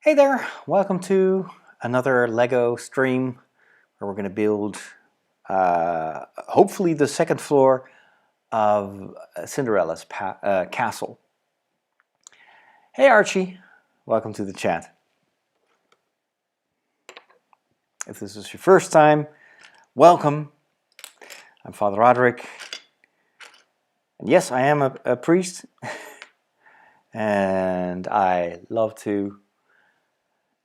Hey there, welcome to another Lego stream where we're going to build hopefully the second floor of Cinderella's castle. Hey Archie, welcome to the chat. If this is your first time, welcome. I'm Father Roderick. And yes, I am a priest. And I love to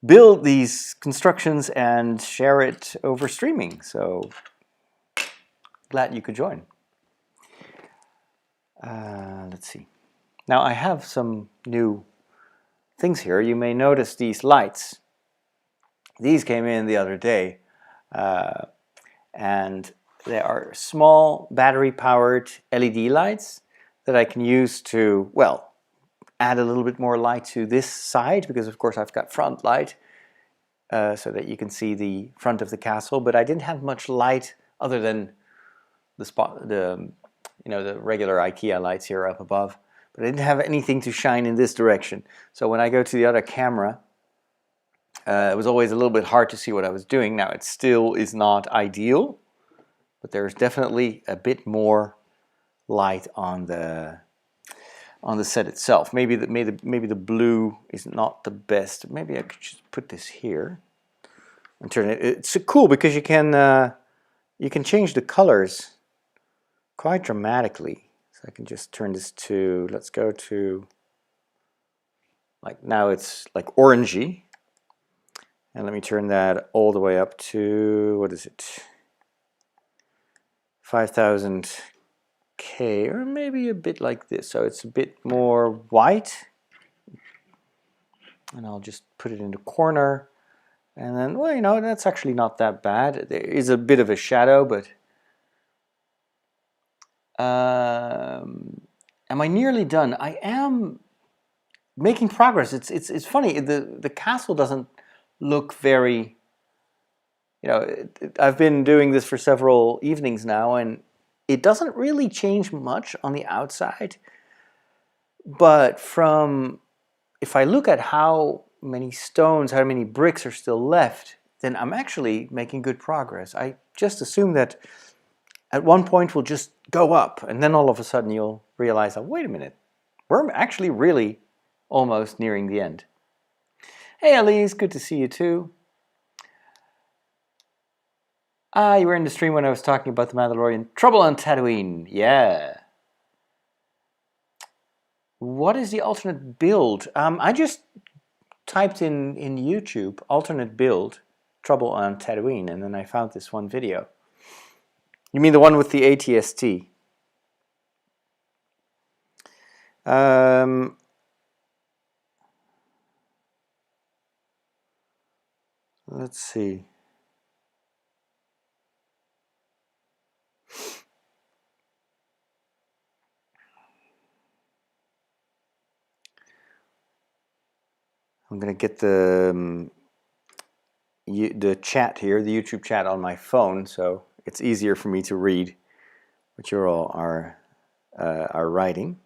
build these constructions and share it over streaming. So glad you could join. Let's see. Now I have some new things here. You may notice these lights. These came in the other day, and they are small battery-powered LED lights that I can use to, well, add a little bit more light to this side, because of course I've got front light so that you can see the front of the castle, but I didn't have much light other than the regular IKEA lights here up above, but I didn't have anything to shine in this direction. So when I go to the other camera, it was always a little bit hard to see what I was doing. Now it still is not ideal, but there's definitely a bit more light on the set itself. Maybe the blue is not the best. Maybe I could just put this here and turn it. It's cool because you can change the colors quite dramatically. So I can just turn this to, let's go to, like now it's like orangey. And let me turn that all the way up to, what is it? 5000K, or maybe a bit like this. So it's a bit more white. And I'll just put it in the corner. And then, well, you know, that's actually not that bad. There is a bit of a shadow, but am I nearly done? I am making progress. It's funny. The castle doesn't look very, I've been doing this for several evenings now, and it doesn't really change much on the outside. But if I look at how many stones, how many bricks are still left, then I'm actually making good progress. I just assume that at one point we'll just go up, and then all of a sudden you'll realize, oh, wait a minute, we're actually really almost nearing the end. Hey Elise, good to see you too. You were in the stream when I was talking about the Mandalorian. Trouble on Tatooine, yeah. What is the alternate build? I just typed in YouTube, alternate build, Trouble on Tatooine, and then I found this one video. You mean the one with the ATST? Let's see. I'm going to get the chat here, the YouTube chat on my phone, so it's easier for me to read what you all are writing.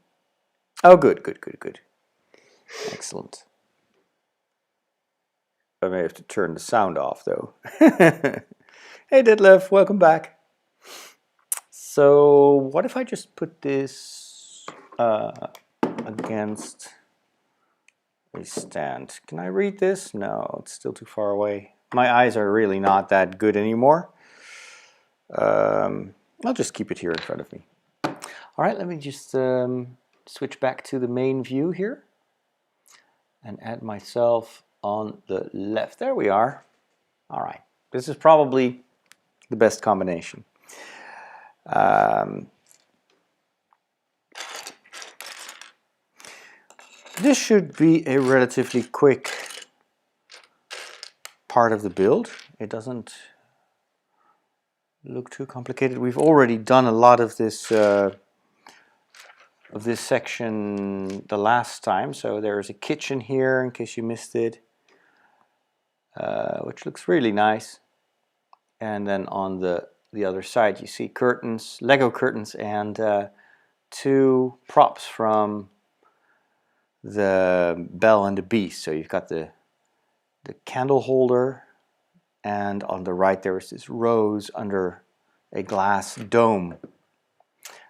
Oh, good. Excellent. I may have to turn the sound off, though. Hey, Detlef, welcome back. So, what if I just put this against a stand? Can I read this? No, it's still too far away. My eyes are really not that good anymore. I'll just keep it here in front of me. All right, let me just switch back to the main view here and add myself on the left. There we are. All right, this is probably the best combination. This should be a relatively quick part of the build. It doesn't look too complicated. We've already done a lot of this section the last time. So there's a kitchen here in case you missed it, which looks really nice. And then on the other side you see curtains, Lego curtains, and two props from the Belle and the Beast. So you've got the the candle holder, and on the right there is this rose under a glass dome.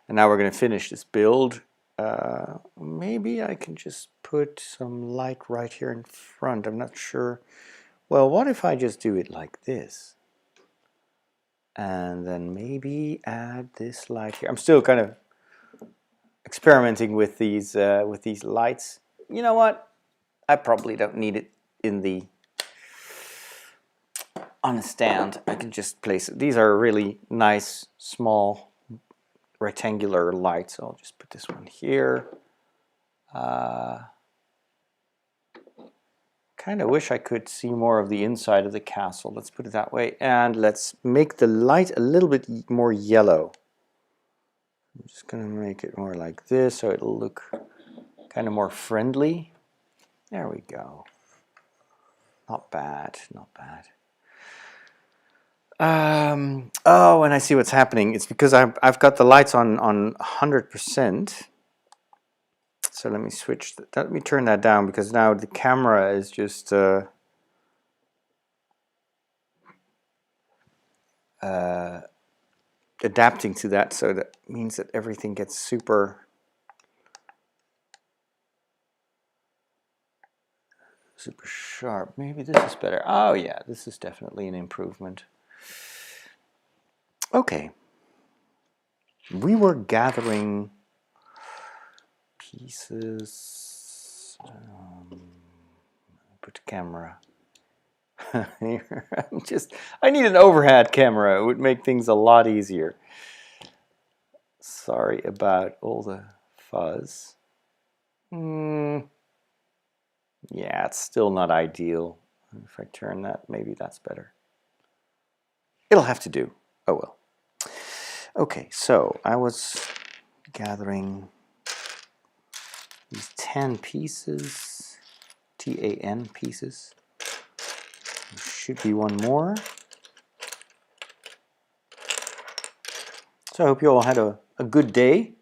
And now we're going to finish this build. Maybe I can just put some light right here in front. I'm not sure. Well, what if I just do it like this? And then maybe add this light here. I'm still kind of experimenting with these lights. You know what? I probably don't need it on a stand. I can just place it. These are really nice, small, rectangular lights. So I'll just put this one here. Kind of wish I could see more of the inside of the castle. Let's put it that way. And let's make the light a little bit more yellow. I'm just going to make it more like this so it'll look kind of more friendly. There we go. Not bad, not bad. Oh, and I see what's happening. It's because I've got the lights on 100%. So let me switch. Let me turn that down because now the camera is just adapting to that. So that means that everything gets super sharp. Maybe this is better. Oh yeah, this is definitely an improvement. Okay. We were gathering pieces. Put the camera here. I need an overhead camera. It would make things a lot easier. Sorry about all the fuzz. Yeah, it's still not ideal. If I turn that, maybe that's better. It'll have to do. Oh well. Okay, so I was gathering these 10 pieces, TAN pieces. There should be one more. So I hope you all had a good day.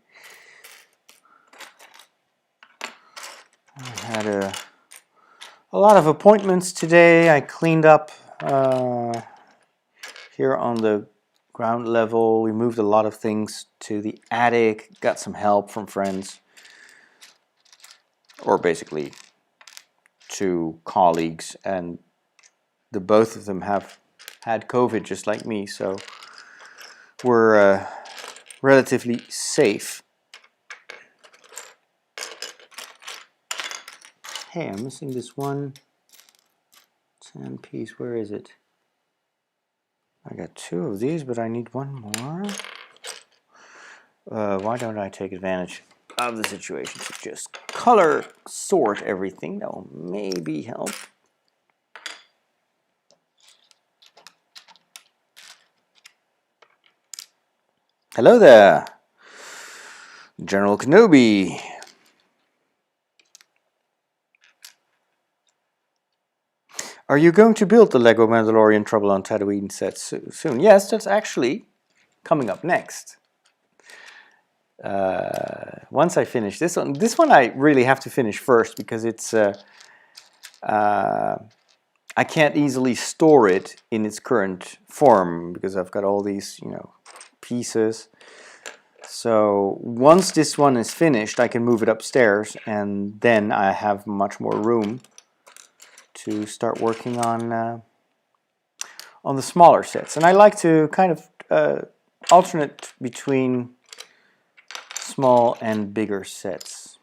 I had a lot of appointments today. I cleaned up here on the ground level. We moved a lot of things to the attic, got some help from friends, or basically 2 colleagues, and both of them have had COVID just like me, so we're relatively safe. Hey, I'm missing this one 10 piece. Where is it? I got 2 of these, but I need one more. Why don't I take advantage of the situation to just color sort everything? That will maybe help. Hello there, General Kenobi. Are you going to build the Lego Mandalorian Trouble on Tatooine set soon? Yes, that's actually coming up next. Once I finish this one I really have to finish first because it's I can't easily store it in its current form because I've got all these, pieces. So once this one is finished, I can move it upstairs, and then I have much more room to start working on the smaller sets. And I like to kind of alternate between small and bigger sets.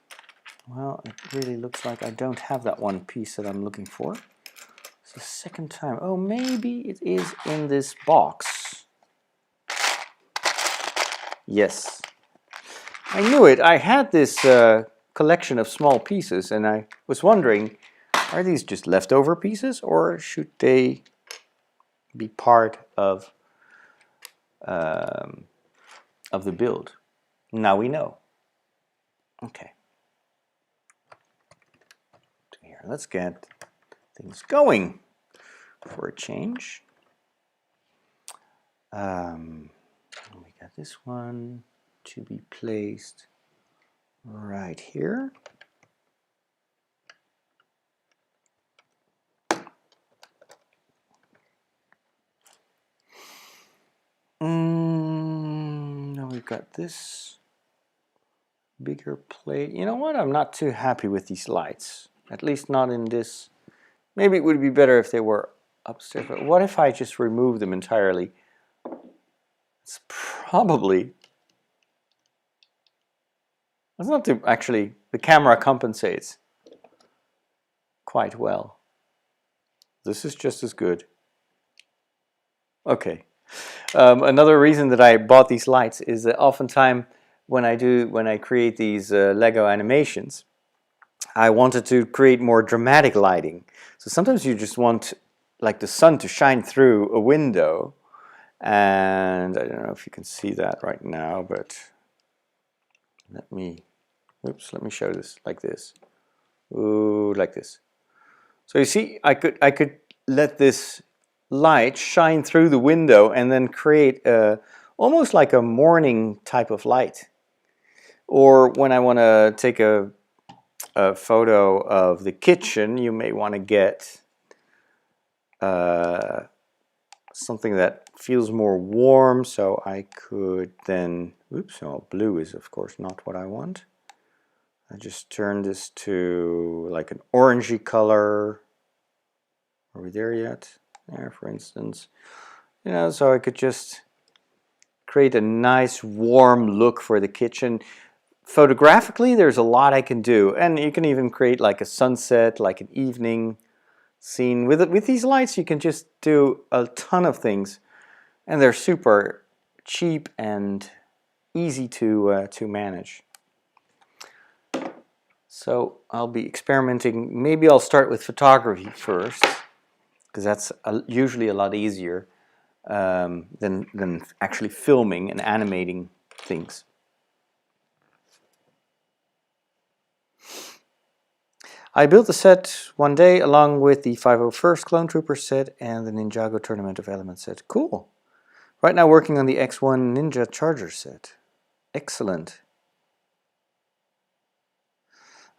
Well, it really looks like I don't have that one piece that I'm looking for. It's the second time. Oh, maybe it is in this box. Yes. I knew it. I had this collection of small pieces, and I was wondering, are these just leftover pieces, or should they be part of the build? Now we know. Okay. Here, let's get things going for a change. We got this one to be placed right here. Now we've got this bigger plate. You know what? I'm not too happy with these lights. At least not in this. Maybe it would be better if they were upstairs. But what if I just remove them entirely? It's probably... It's not too... Actually, the camera compensates quite well. This is just as good. Okay. Another reason that I bought these lights is that oftentimes when I create these Lego animations, I wanted to create more dramatic lighting. So sometimes you just want like the sun to shine through a window, and I don't know if you can see that right now, but let me show this like this. Ooh, like this. So you see, I could let this light shine through the window and then create almost like a morning type of light. Or when I want to take a photo of the kitchen, you may want to get something that feels more warm. So I could then, oops, oh, blue is of course not what I want. I just turn this to like an orangey color. Are we there yet? There, for instance. You know, so I could just create a nice warm look for the kitchen. Photographically, there's a lot I can do, and you can even create like a sunset, like an evening scene. With these lights, you can just do a ton of things, and they're super cheap and easy to manage. So I'll be experimenting. Maybe I'll start with photography first, because that's usually a lot easier than actually filming and animating things. I built the set one day along with the 501st Clone Trooper set and the Ninjago Tournament of Elements set. Cool. Right now working on the X1 Ninja Charger set. Excellent.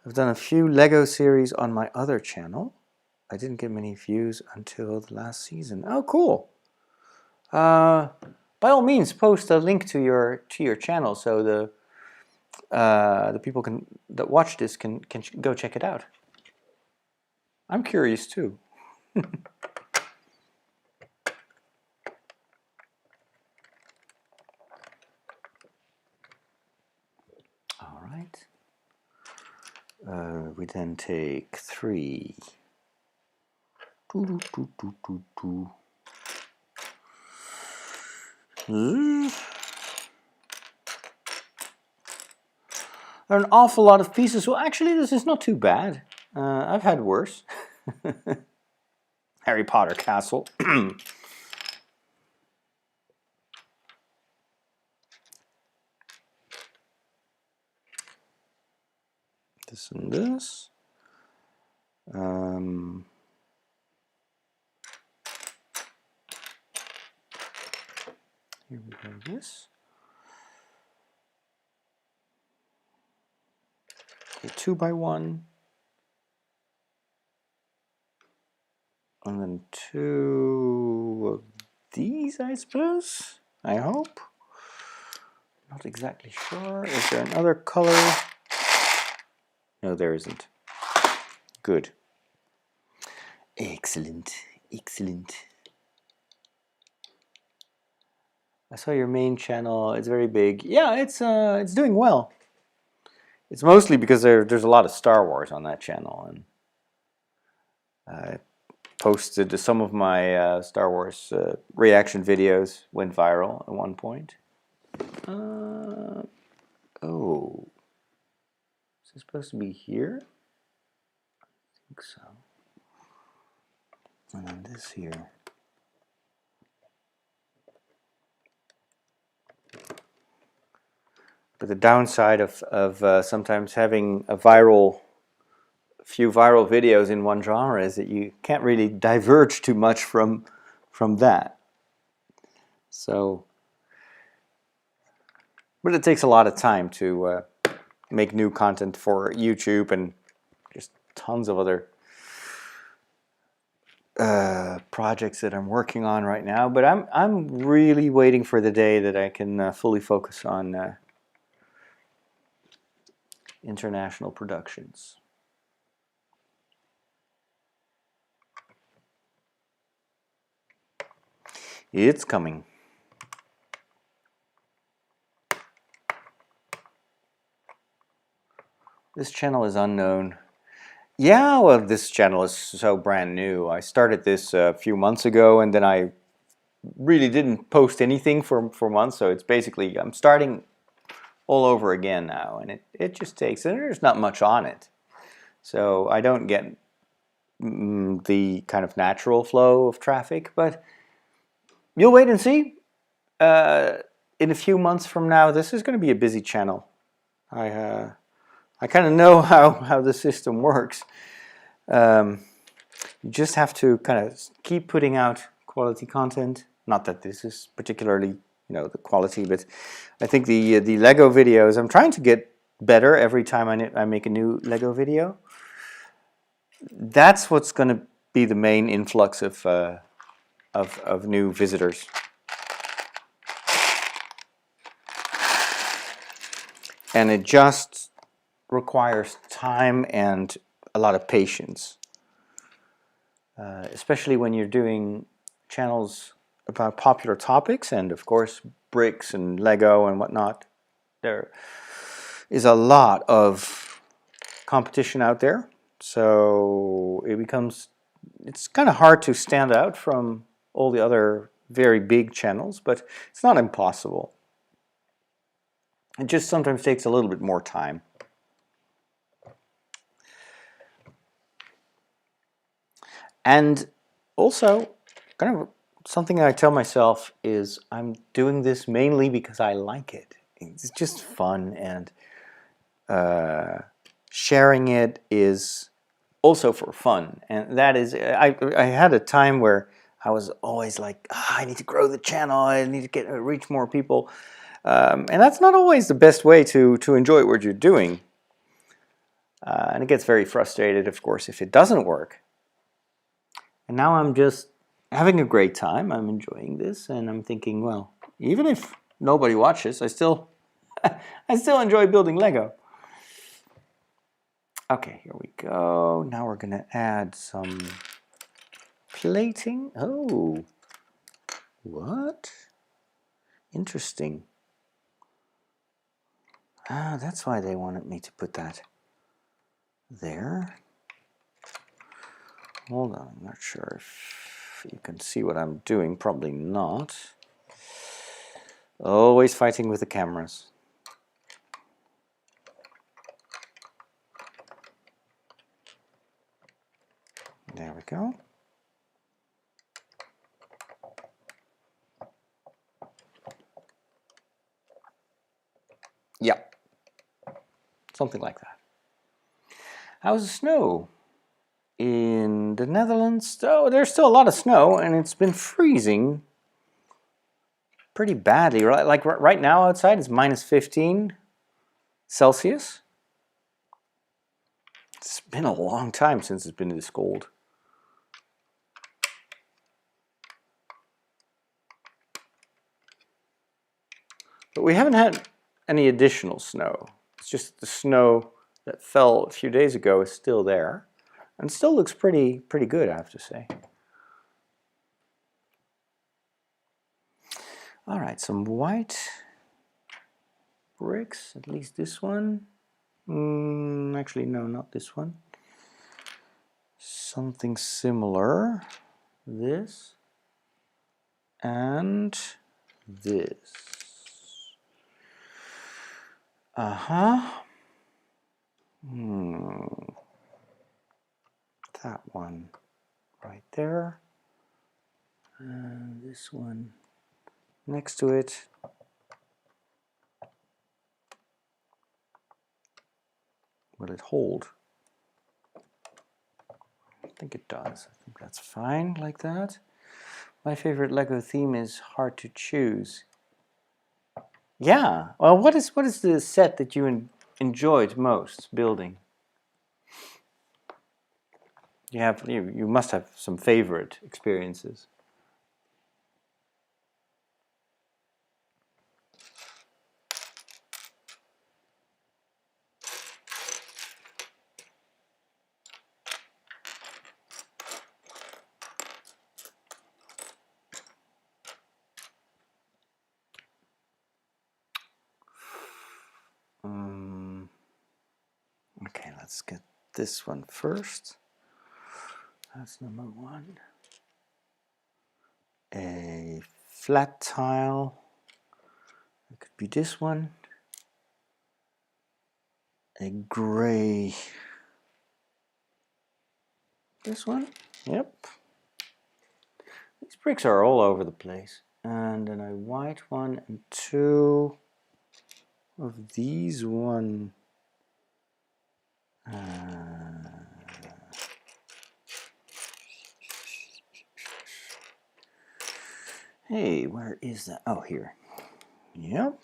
I've done a few Lego series on my other channel. I didn't get many views until the last season. Oh, cool. By all means, post a link to your channel so the people that watch this can go check it out. I'm curious too. All right. We then take 3. There are an awful lot of pieces. Well, actually, this is not too bad. I've had worse. Harry Potter Castle. This and this. Here we go. This. A 2x1. And then 2 of these, I suppose. I hope. Not exactly sure. Is there another color? No, there isn't. Good. Excellent. Excellent. I saw your main channel. It's very big. Yeah, it's doing well. It's mostly because there's a lot of Star Wars on that channel, and I posted some of my Star Wars reaction videos. Went viral at one point. Oh, is it supposed to be here? I think so. And then this here. But the downside of sometimes having a few viral videos in one genre is that you can't really diverge too much from that. So, but it takes a lot of time to make new content for YouTube and just tons of other projects that I'm working on right now, but I'm really waiting for the day that I can fully focus on international productions. It's coming. This channel is unknown. Yeah, well, this channel is so brand new. I started this a few months ago, and then I really didn't post anything for months, so it's basically, I'm starting all over again now, and it just takes, and there's not much on it. So I don't get the kind of natural flow of traffic, but you'll wait and see. In a few months from now, this is going to be a busy channel. I kind of know how the system works. You just have to kind of keep putting out quality content. Not that this is particularly, the quality, but I think the Lego videos, I'm trying to get better every time I make a new Lego video. That's what's going to be the main influx of new visitors. And it just requires time and a lot of patience, especially when you're doing channels about popular topics, and of course bricks and Lego and whatnot. There is a lot of competition out there, so it's kind of hard to stand out from all the other very big channels, but it's not impossible. It just sometimes takes a little bit more time. And also, kind of something I tell myself is I'm doing this mainly because I like it. It's just fun, and sharing it is also for fun. And that is, I had a time where I was always like, I need to grow the channel, I need to reach more people. And that's not always the best way to enjoy what you're doing. And it gets very frustrated, of course, if it doesn't work. And now I'm just having a great time. I'm enjoying this, and I'm thinking, well, even if nobody watches, I still enjoy building Lego. Okay, here we go. Now we're going to add some plating. Oh, what? Interesting. Ah, that's why they wanted me to put that there. Hold on, I'm not sure if you can see what I'm doing. Probably not. Always fighting with the cameras. There we go. Yeah, something like that. How's the snow? In the Netherlands, oh, there's still a lot of snow, and it's been freezing pretty badly. Right, like right now outside it's minus 15 Celsius. It's been a long time since it's been this cold. But we haven't had any additional snow. It's just the snow that fell a few days ago is still there, and still looks pretty good, I have to say. All right, some white bricks, at least this one. Actually, no, not this one. Something similar. This and this. That one right there. And this one next to it. Will it hold? I think it does. I think that's fine like that. My favorite Lego theme is hard to choose. Yeah. Well, what is the set that you enjoyed most building? You must have some favorite experiences. Okay, let's get this one first. That's number one. A flat tile. It could be this one. A gray. This one. Yep. These bricks are all over the place. And then a white one and two of these one. Hey, where is that? Oh, here. Yep.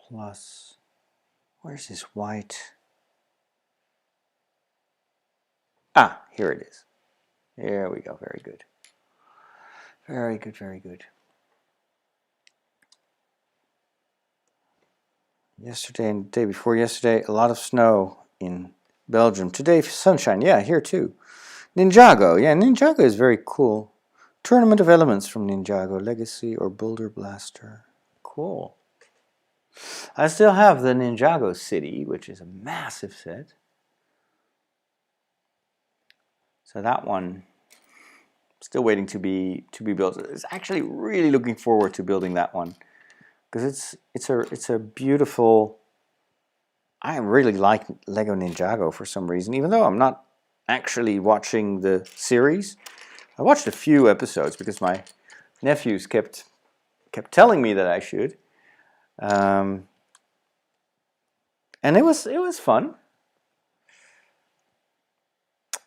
Plus, where's this white? Ah, here it is. There we go. Very good. Very good, very good. Yesterday and the day before yesterday, a lot of snow in Belgium. Today, sunshine. Yeah, here too. Ninjago. Yeah, Ninjago is very cool. Tournament of Elements from Ninjago. Legacy or Boulder Blaster. Cool. I still have the Ninjago City, which is a massive set. So that one, still waiting to be built. It's actually really looking forward to building that one because it's a beautiful. I really like Lego Ninjago for some reason, even though I'm not actually watching the series. I watched a few episodes because my nephews kept telling me that I should, and it was fun.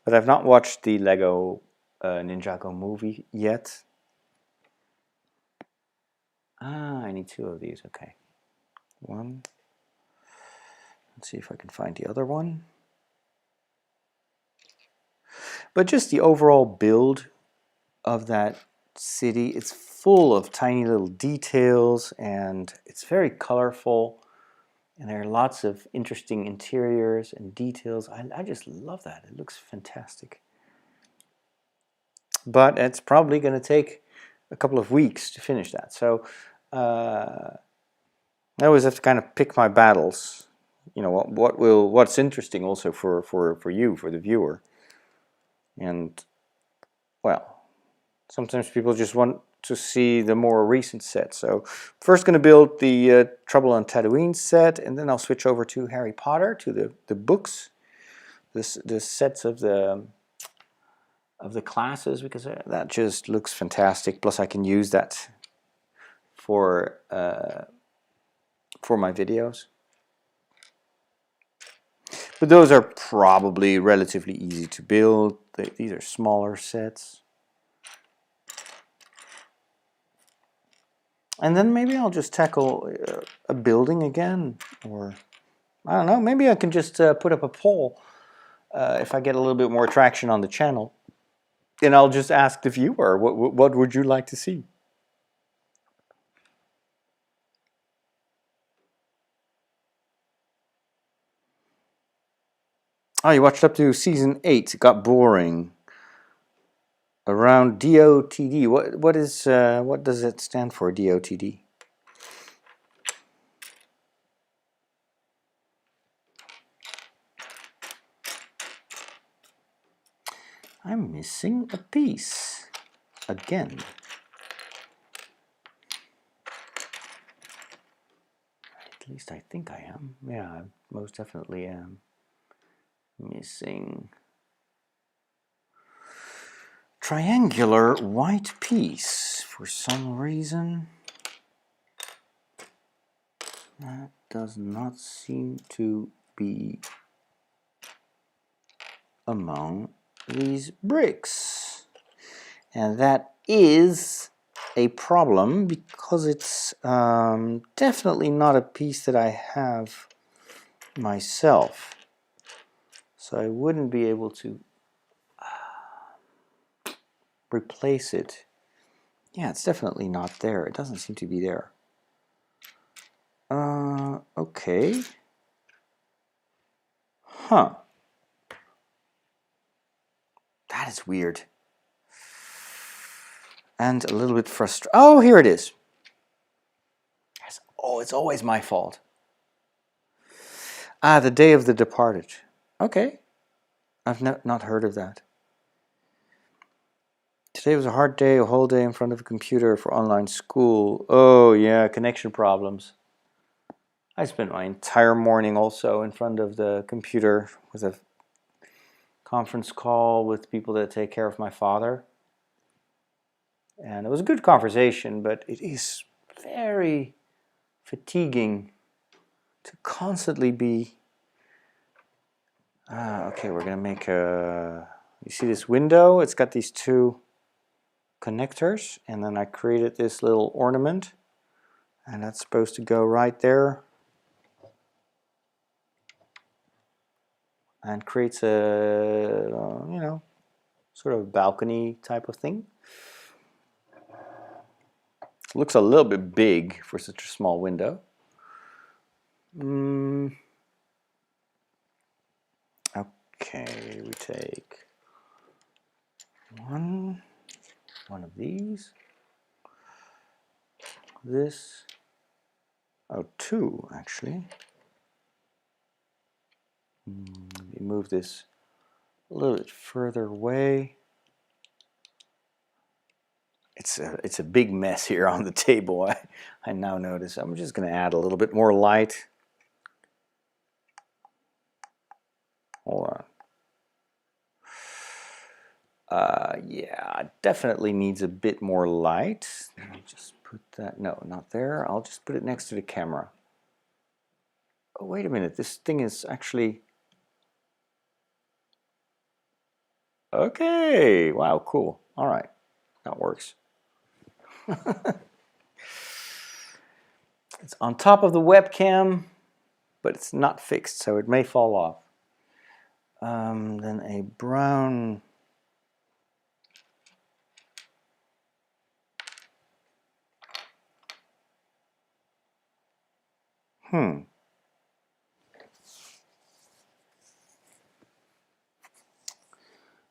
But I've not watched the Lego Ninjago movie yet. Ah, I need two of these. Okay, one. Let's see if I can find the other one. But just the overall build of that city, it's full of tiny little details and it's very colorful. And there are lots of interesting interiors and details. I just love that. It looks fantastic. But it's probably going to take a couple of weeks to finish that. So I always have to kind of pick my battles. You know, what's interesting also for you, for the viewer. And, well, sometimes people just want to see the more recent set. So first going to build the Trouble on Tatooine set, and then I'll switch over to Harry Potter, to the books, the sets of the classes, because that just looks fantastic. Plus I can use that for my videos. But those are probably relatively easy to build. These are smaller sets. And then maybe I'll just tackle a building again, or I don't know, maybe I can just put up a poll if I get a little bit more traction on the channel. And I'll just ask the viewer, what would you like to see? Oh, you watched up to season 8. It got boring. Around DOTD. What does it stand for, DOTD? I'm missing a piece again. At least I think I am. Yeah, I most definitely am missing. Triangular white piece for some reason. That does not seem to be among these bricks. And that is a problem because it's definitely not a piece that I have myself. So I wouldn't be able to replace it. Yeah, it's definitely not there. It doesn't seem to be there. Okay. Huh. That is weird. And a little bit frustrated. Oh, here it is. Oh, it's always my fault. Ah, the Day of the Departed. Okay. I've not heard of that. Today was a hard day, a whole day in front of a computer for online school. Oh, yeah, connection problems. I spent my entire morning also in front of the computer with a conference call with people that take care of my father. And it was a good conversation, but it is very fatiguing to constantly be... okay, we're going to make a... You see this window? It's got these two connectors, and then I created this little ornament, and that's supposed to go right there. And creates a, you know, sort of balcony type of thing. It looks a little bit big for such a small window. Okay, we take one of these. This. Oh, two actually. Let me move this a little bit further away. It's a big mess here on the table. I now notice. I'm just going to add a little bit more light. Hold on. Yeah, it definitely needs a bit more light. Let me just put that. No, not there. I'll just put it next to the camera. Oh, wait a minute. This thing is actually... Okay. Wow, cool. All right. That works. It's on top of the webcam, but it's not fixed, so it may fall off. Then a brown...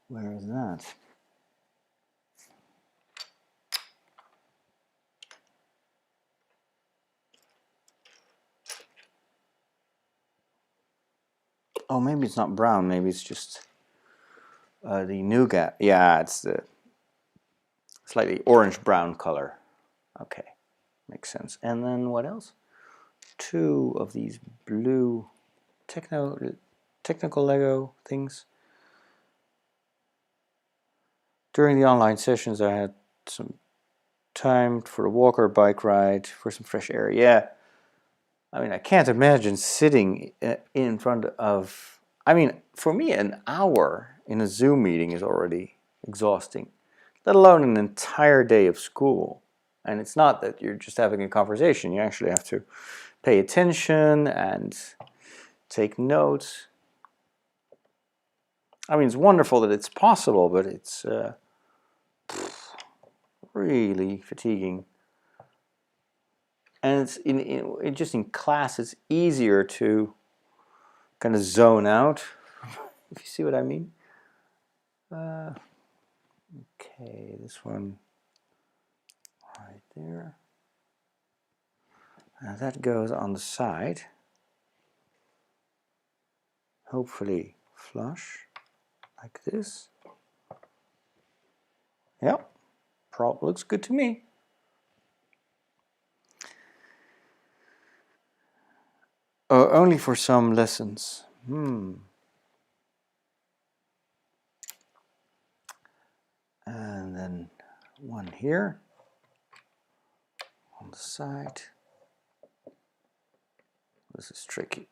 Where is that? Oh, maybe it's not brown. Maybe it's just the nougat. Yeah, it's the slightly orange-brown color. Okay, makes sense. And then what else? Two of these blue technical Lego things. During the online sessions, I had some time for a walk or bike ride for some fresh air. Yeah, I mean, I can't imagine sitting in front of... I mean, for me, an hour in a Zoom meeting is already exhausting, let alone an entire day of school. And it's not that you're just having a conversation. You actually have to pay attention and take notes. I mean, it's wonderful that it's possible, but it's really fatiguing. And it's just in class, it's easier to kind of zone out, if you see what I mean. Okay, this one right there. Now that goes on the side. Hopefully flush, like this. Yep, looks good to me. Oh, only for some lessons. And then one here on the side. This is tricky.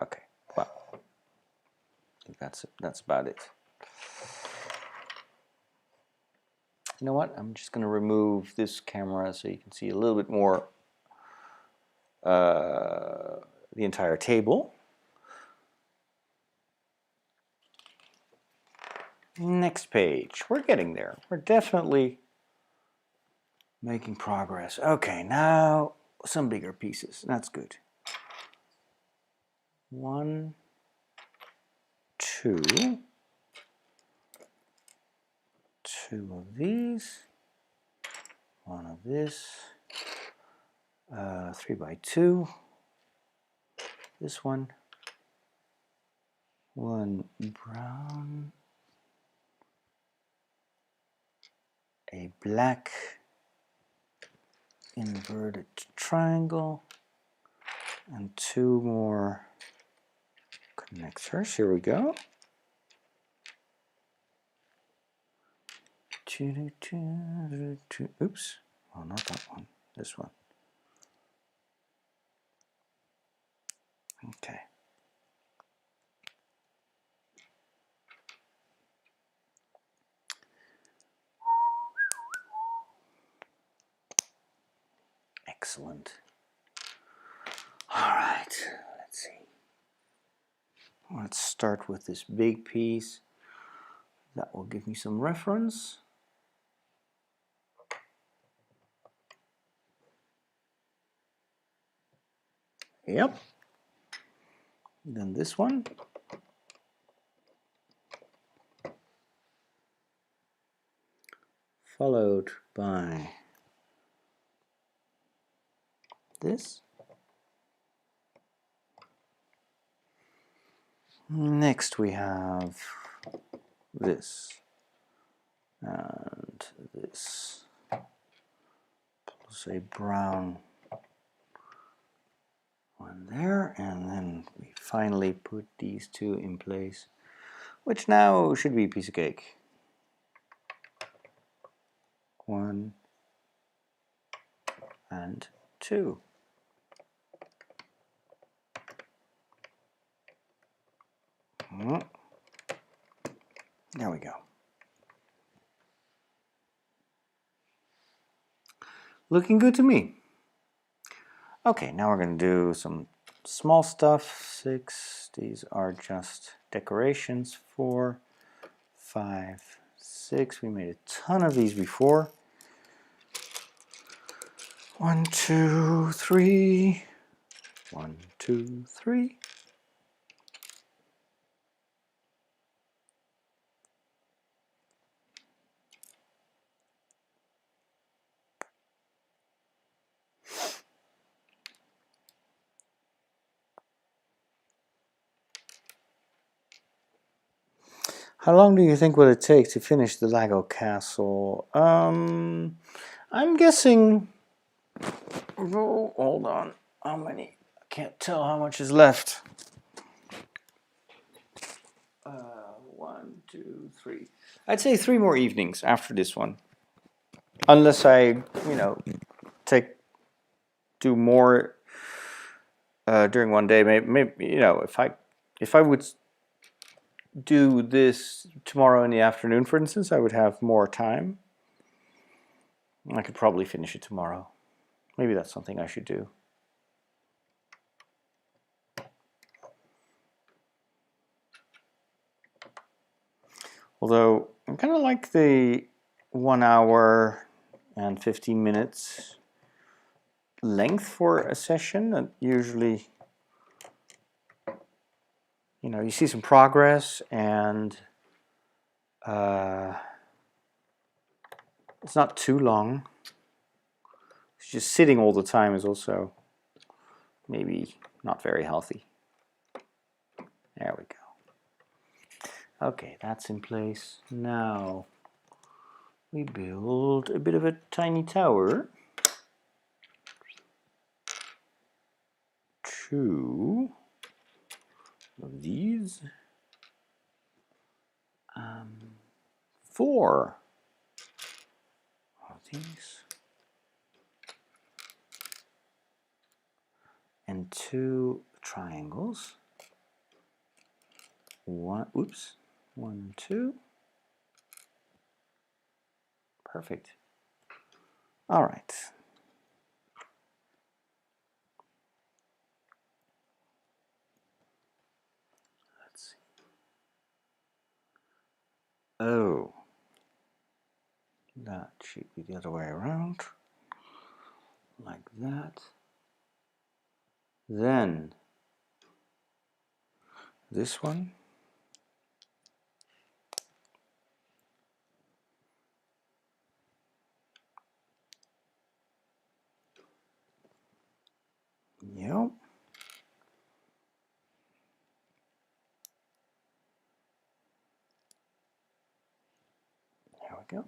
Okay, well, I think that's about it. You know what? I'm just going to remove this camera so you can see a little bit more the entire table. Next page. We're getting there. We're definitely making progress. Okay, now some bigger pieces. That's good. 1, 2. 2 of these. 1 of this. 3 by 2. This one. 1 brown. A black inverted triangle. And 2 more connectors. Here we go. Oops. Oh, not that one. This one. Okay. Excellent. All right. Let's see. Let's start with this big piece. That will give me some reference. Yep. Then this one. Followed by this. Next we have this and this, plus a brown one there, and then we finally put these two in place, which now should be a piece of cake. 1 and 2. There we go. Looking good to me. Okay, now we're going to do some small stuff. 6, these are just decorations. 4, 5, 6. We made a ton of these before. 1, 2, 3. 1, 2, 3. How long do you think will it take to finish the Lego castle? I'm guessing. Oh, hold on. How many? I can't tell how much is left. 1, 2, 3. I'd say 3 more evenings after this one, unless I, do more during one day. Maybe if I would do this tomorrow in the afternoon, for instance, I would have more time. I could probably finish it tomorrow. Maybe that's something I should do. Although I kind of like the 1 hour and 15 minutes length for a session. And usually, you see some progress, and it's not too long. It's just sitting all the time is also maybe not very healthy. There we go. Okay, that's in place. Now we build a bit of a tiny tower. 2 of these. 4 of these. And 2 triangles. 1, 1, 2. Perfect. All right. Let's see. Oh, that should be the other way around, like that. Then this one. Yep. There we go.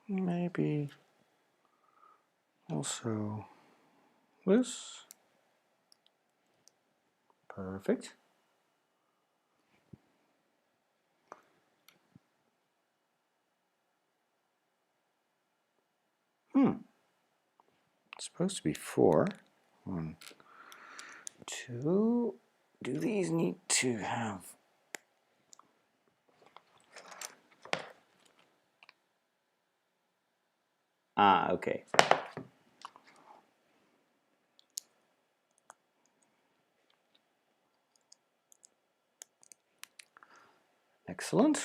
Maybe also this. Perfect. It's supposed to be 4. 1, 2. Do these need to have... Ah, okay. Excellent.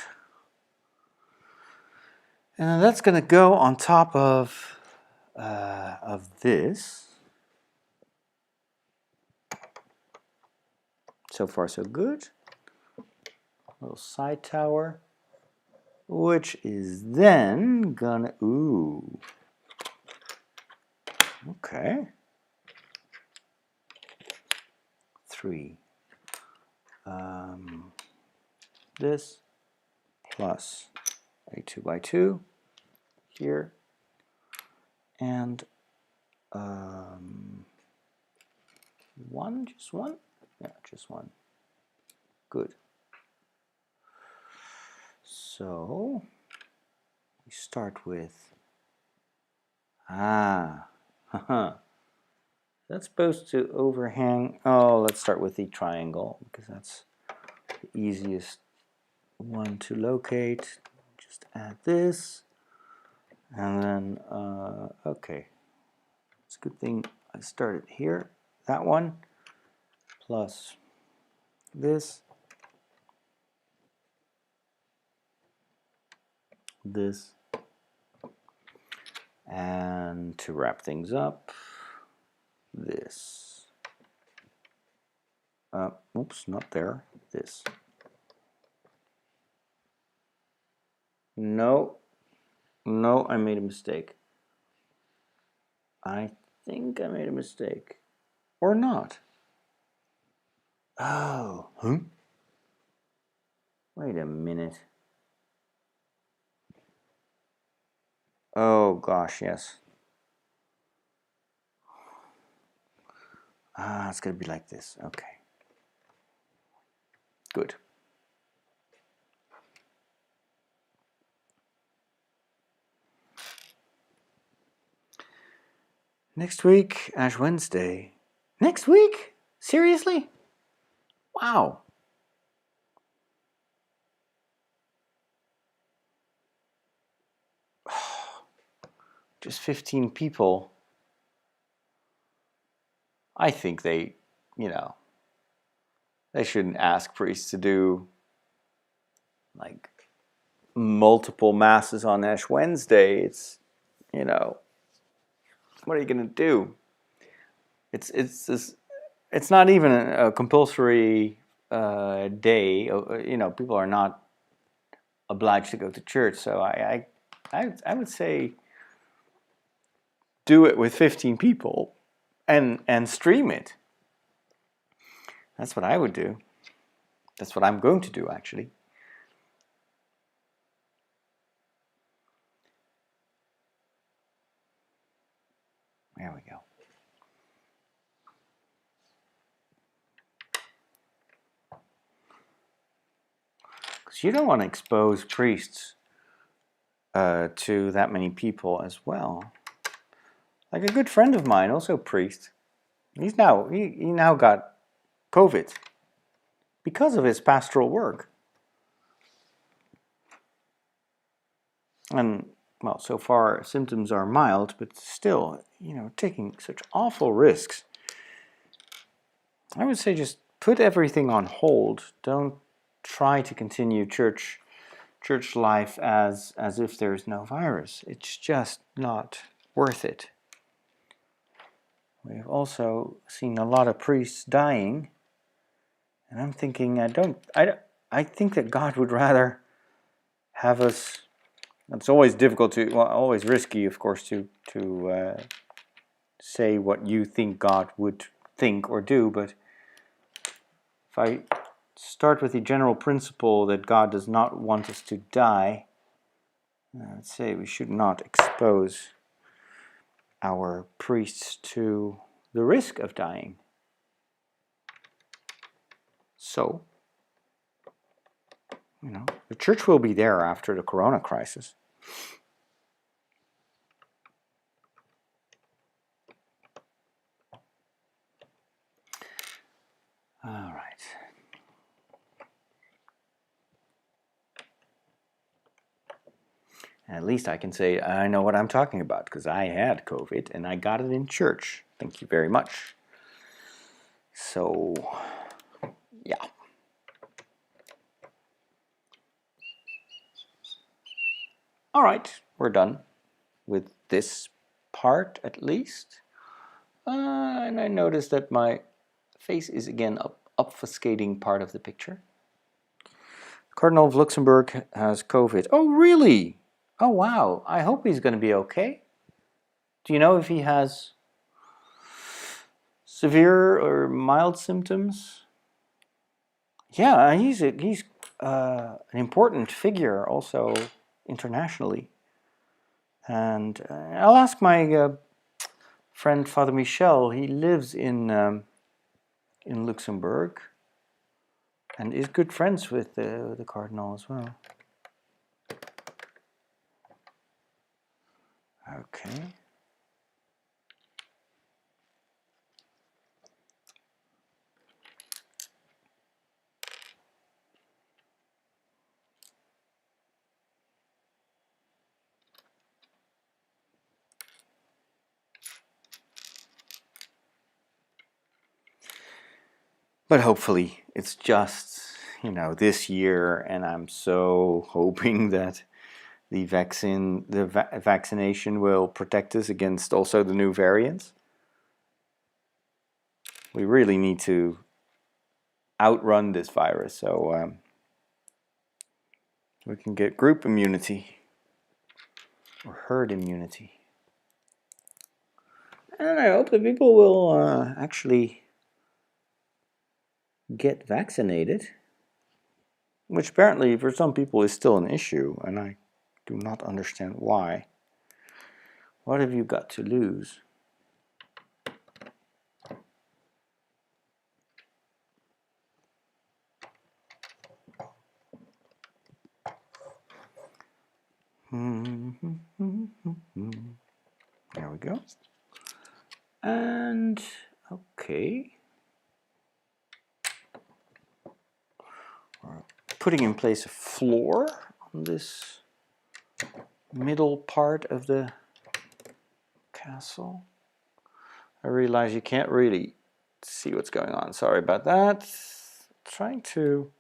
And then that's going to go on top of this. So far, so good. Little side tower, which is then gonna, ooh, okay. 3. This plus a 2 by 2 here, and 1, just 1? Yeah, just 1. Good. So we start with, that's supposed to overhang. Oh, let's start with the triangle because that's the easiest one to locate. Just add this, and then okay, it's a good thing I started here. That one plus this, and to wrap things up, this. Oops, not there. This. No, I made a mistake. I think I made a mistake. Or not. Oh, wait a minute. Oh gosh, yes. It's gonna be like this. Okay. Good. Next week, Ash Wednesday. Next week? Seriously? Wow. Just 15 people. I think they, they shouldn't ask priests to do like multiple masses on Ash Wednesday. It's, what are you gonna do? It's not even a compulsory day. People are not obliged to go to church. So I would say do it with 15 people and stream it. That's what I would do. That's what I'm going to do, actually. There we go. Because you don't want to expose priests to that many people as well. Like a good friend of mine, also a priest, he now got COVID because of his pastoral work. And well, so far symptoms are mild, but still, taking such awful risks. I would say just put everything on hold. Don't try to continue church life as if there's no virus. It's just not worth it. We've also seen a lot of priests dying, and I'm thinking I think that God would rather have us. It's always difficult always risky, of course, to say what you think God would think or do, but if I start with the general principle that God does not want us to die, I'd say we should not expose our priests to the risk of dying. So, the church will be there after the corona crisis. All right. And at least I can say I know what I'm talking about because I had COVID and I got it in church. Thank you very much. So, yeah. All right, we're done with this part at least. And I noticed that my face is again obfuscating part of the picture. Cardinal of Luxembourg has COVID. Oh, really? Oh, wow. I hope he's going to be okay. Do you know if he has severe or mild symptoms? Yeah, he's an important figure also internationally. And I'll ask my friend Father Michel. He lives in Luxembourg and is good friends with the Cardinal as well. Okay. But hopefully it's just, this year, and I'm so hoping that the vaccination will protect us against also the new variants. We really need to outrun this virus so we can get group immunity or herd immunity. And I hope that people will actually get vaccinated, which apparently for some people is still an issue, and I do not understand why. What have you got to lose? There we go. And okay. We're putting in place a floor on this middle part of the castle. I realize you can't really see what's going on. Sorry about that. Trying to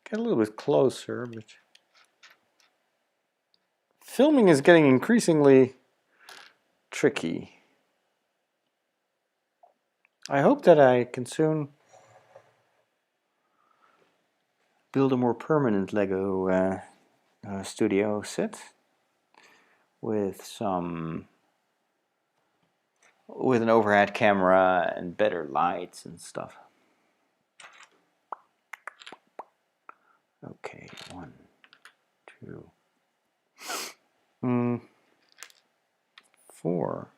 get a little bit closer, but filming is getting increasingly tricky. I hope that I can soon build a more permanent Lego studio set with an overhead camera and better lights and stuff. Okay, 1, 2, 4.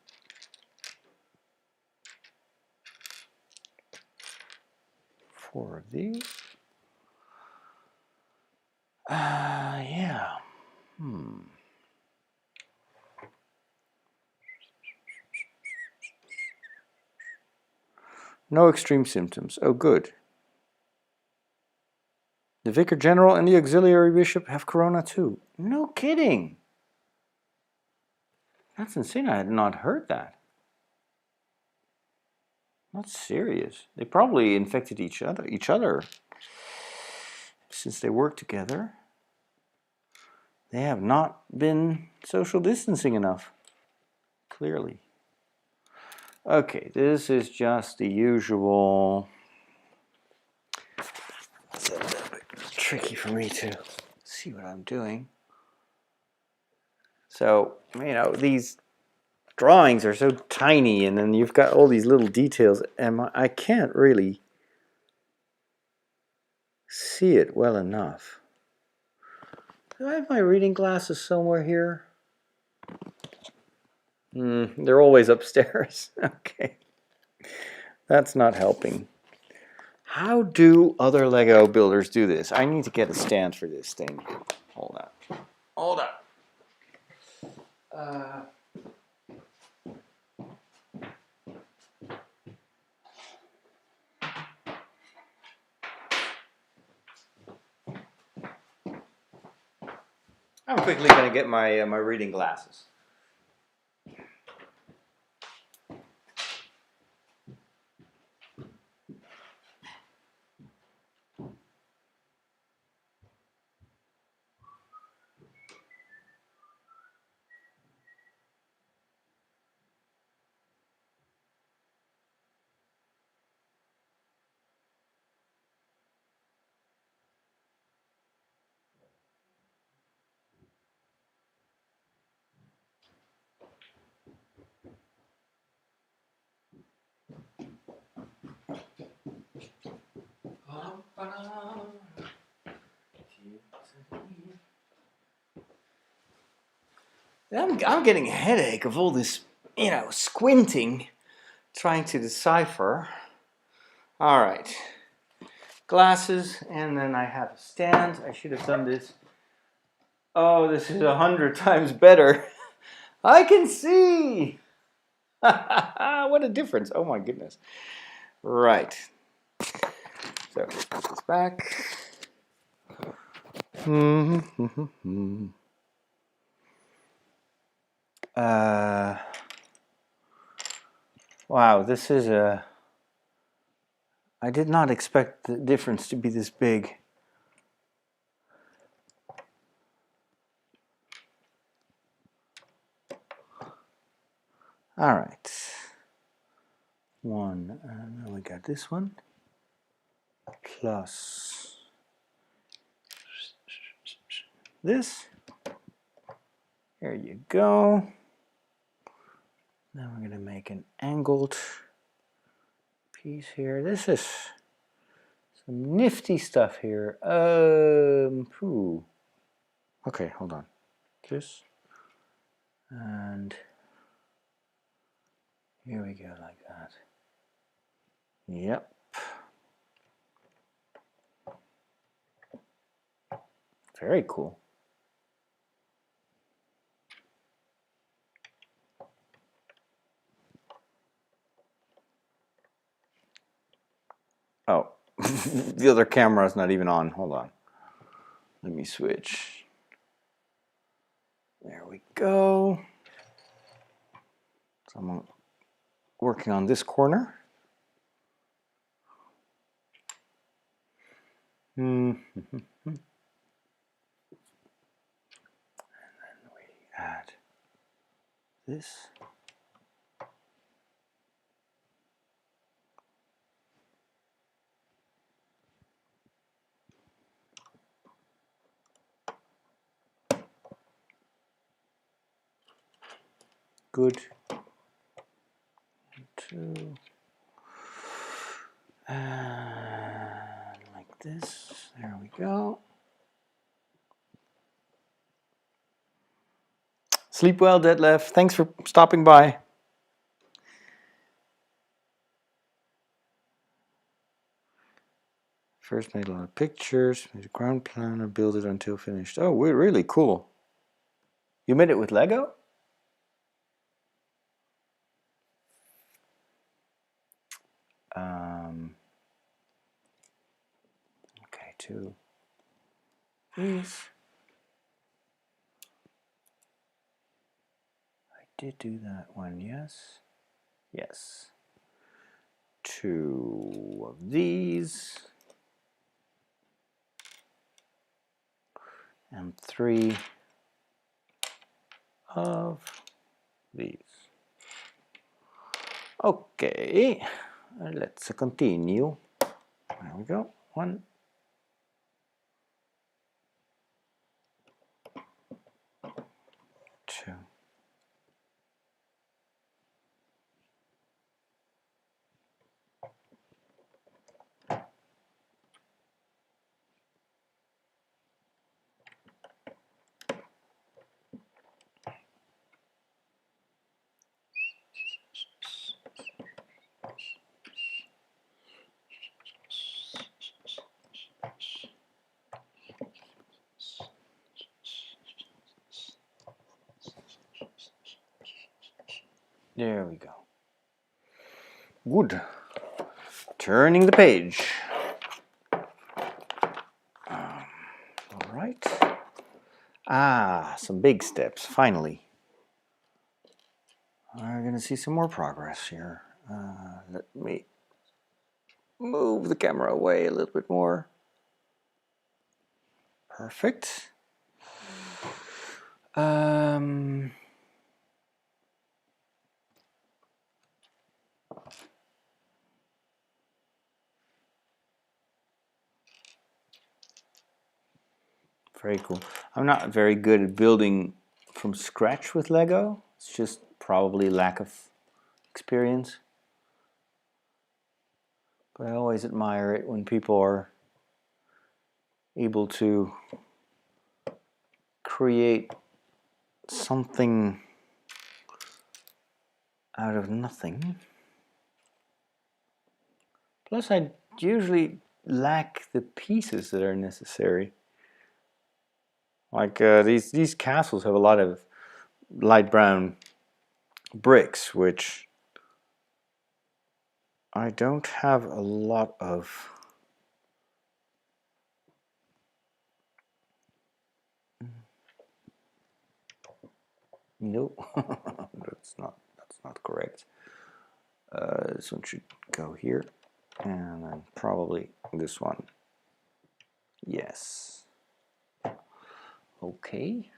Four of these. Yeah. No extreme symptoms. Oh, good. The Vicar General and the Auxiliary Bishop have corona too. No kidding. That's insane. I had not heard that. That's serious. They probably infected each other. since they work together, they have not been social distancing enough, clearly. Okay, this is just the usual. It's a little bit tricky for me to see what I'm doing. So, you know, these drawings are so tiny, and then you've got all these little details, and I can't really see it well enough. Do I have my reading glasses somewhere here? They're always upstairs. Okay. That's not helping. How do other Lego builders do this? I need to get a stand for this thing. Hold on. Hold on. I'm quickly going to get my my reading glasses. I'm getting a headache of all this, you know, squinting, trying to decipher. All right. Glasses, and then I have a stand. I should have done this. Oh, this is 100 times better. I can see. What a difference. Oh my goodness. Right. So, put this back. Wow, this is a... I did not expect the difference to be this big. All right. One, and then we got this one. Plus this. There you go. Now we're going to make an angled piece here. This is some nifty stuff here. Okay, hold on. This. And here we go, like that. Yep. Very cool. Oh, the other camera is not even on. Hold on. Let me switch. There we go. So I'm working on this corner. And then we add this. Good. 2. And like this. There we go. Sleep well, Detlef. Thanks for stopping by. First made a lot of pictures, made a ground plan, and build it until finished. Oh, we're really cool. You made it with Lego? Okay, 2. These. I did do that one, yes. Yes. 2 of these. and 3 of these. Okay, let's continue. There we go. 1, 2. There we go. Good. Turning the page. All right. Ah, some big steps, finally. We're going to see some more progress here. Let me move the camera away a little bit more. Perfect. Very cool. I'm not very good at building from scratch with Lego. It's just probably lack of experience. But I always admire it when people are able to create something out of nothing. Plus, I usually lack the pieces that are necessary. Like these castles have a lot of light brown bricks, which I don't have a lot of. No, that's not correct. This one should go here, and then probably this one. Yes. Okay.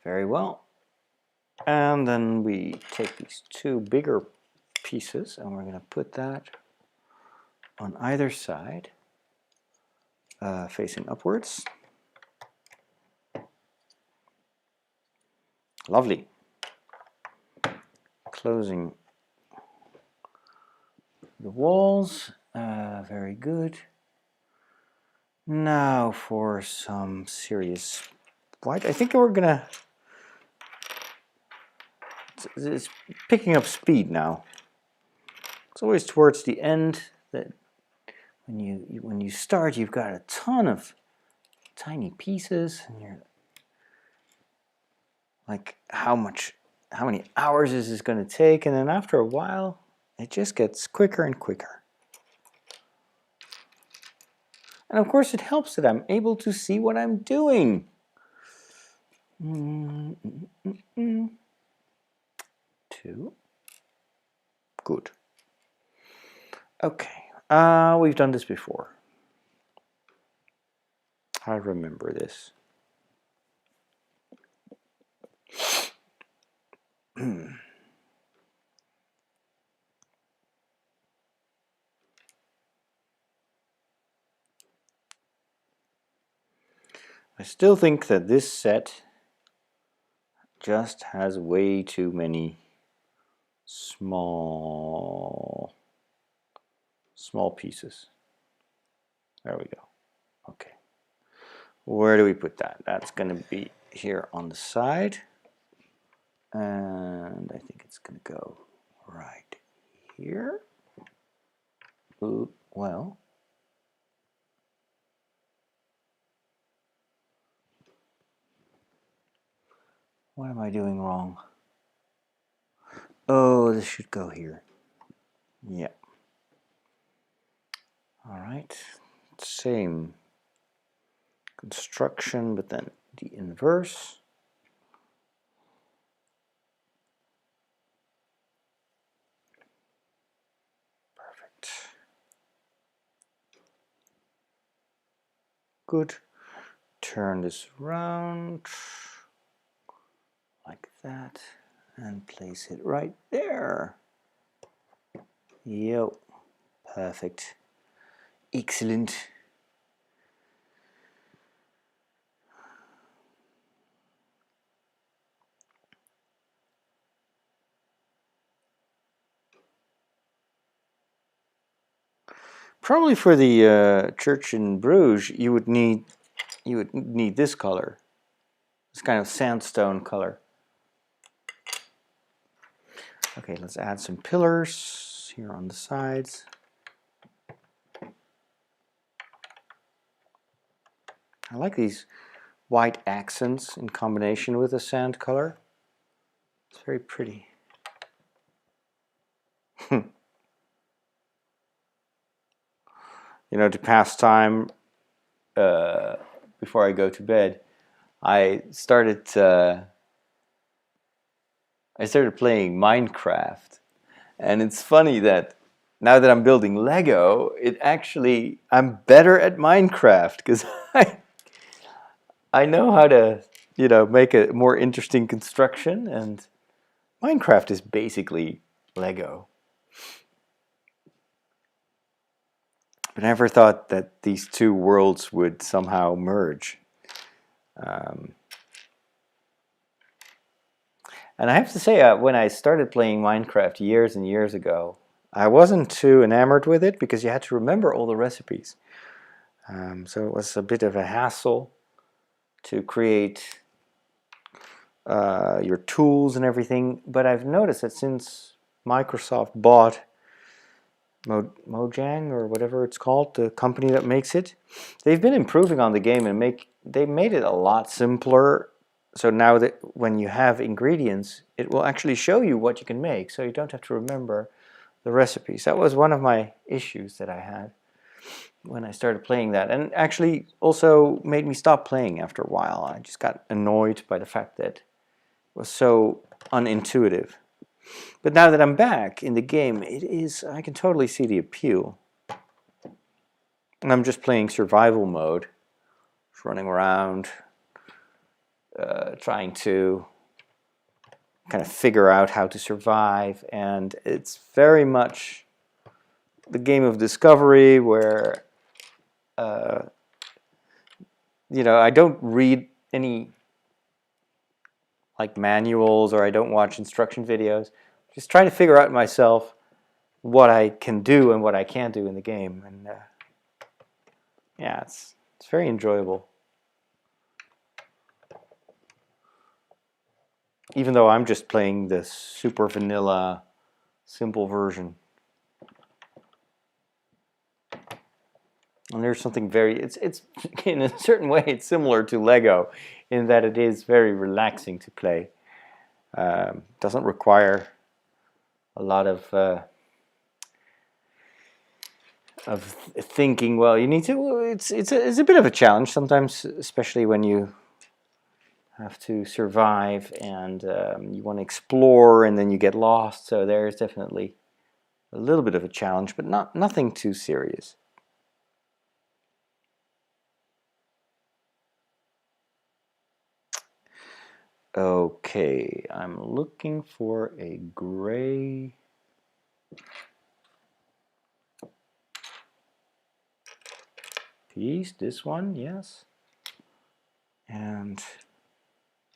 Very well. And then we take these 2 bigger pieces and we're going to put that on either side, facing upwards. Lovely. Closing the walls. Very good. Now for some serious white. I think we're gonna. It's picking up speed now. It's always towards the end that when you start, you've got a ton of tiny pieces, and you're like, how many hours is this going to take? And then after a while, it just gets quicker and quicker. And of course, it helps that I'm able to see what I'm doing. Two. Good. Okay. We've done this before. I remember this. I still think that this set just has way too many small pieces. There we go. Okay. Where do we put that? That's going to be here on the side. And I think it's going to go right here. Ooh, well. What am I doing wrong? Oh, this should go here. Yeah. All right. Same construction, but then the inverse. Good. Turn this around like that and place it right there. Yo, perfect. Excellent. Probably for the church in Bruges, you would need this color, this kind of sandstone color. Okay, let's add some pillars here on the sides. I like these white accents in combination with the sand color. It's very pretty. You know, to pass time before I go to bed, I started playing Minecraft, and it's funny that now that I'm building Lego, I'm better at Minecraft because I know how to, you know, make a more interesting construction, and Minecraft is basically Lego. But I never thought that these two worlds would somehow merge. And I have to say, when I started playing Minecraft years and years ago, I wasn't too enamored with it because you had to remember all the recipes. So it was a bit of a hassle to create your tools and everything. But I've noticed that since Microsoft bought Mojang or whatever it's called, the company that makes it, they've been improving on the game and they made it a lot simpler. So now that when you have ingredients, it will actually show you what you can make, so you don't have to remember the recipes. That was one of my issues that I had when I started playing that, and actually also made me stop playing after a while. I just got annoyed by the fact that it was so unintuitive. But now that I'm back in the game, I can totally see the appeal. And I'm just playing survival mode, just running around, trying to kind of figure out how to survive, and it's very much the game of discovery where you know, I don't read any like manuals, or I don't watch instruction videos. Just trying to figure out myself what I can do and what I can't do in the game, and yeah, it's very enjoyable. Even though I'm just playing the super vanilla, simple version. And there's something it's in a certain way it's similar to Lego in that it is very relaxing to play. Doesn't require a lot of thinking. Well, you need to. It's a bit of a challenge sometimes, especially when you have to survive and you want to explore, and then you get lost. So there's definitely a little bit of a challenge, but nothing too serious. Okay, I'm looking for a gray piece. This one, yes. And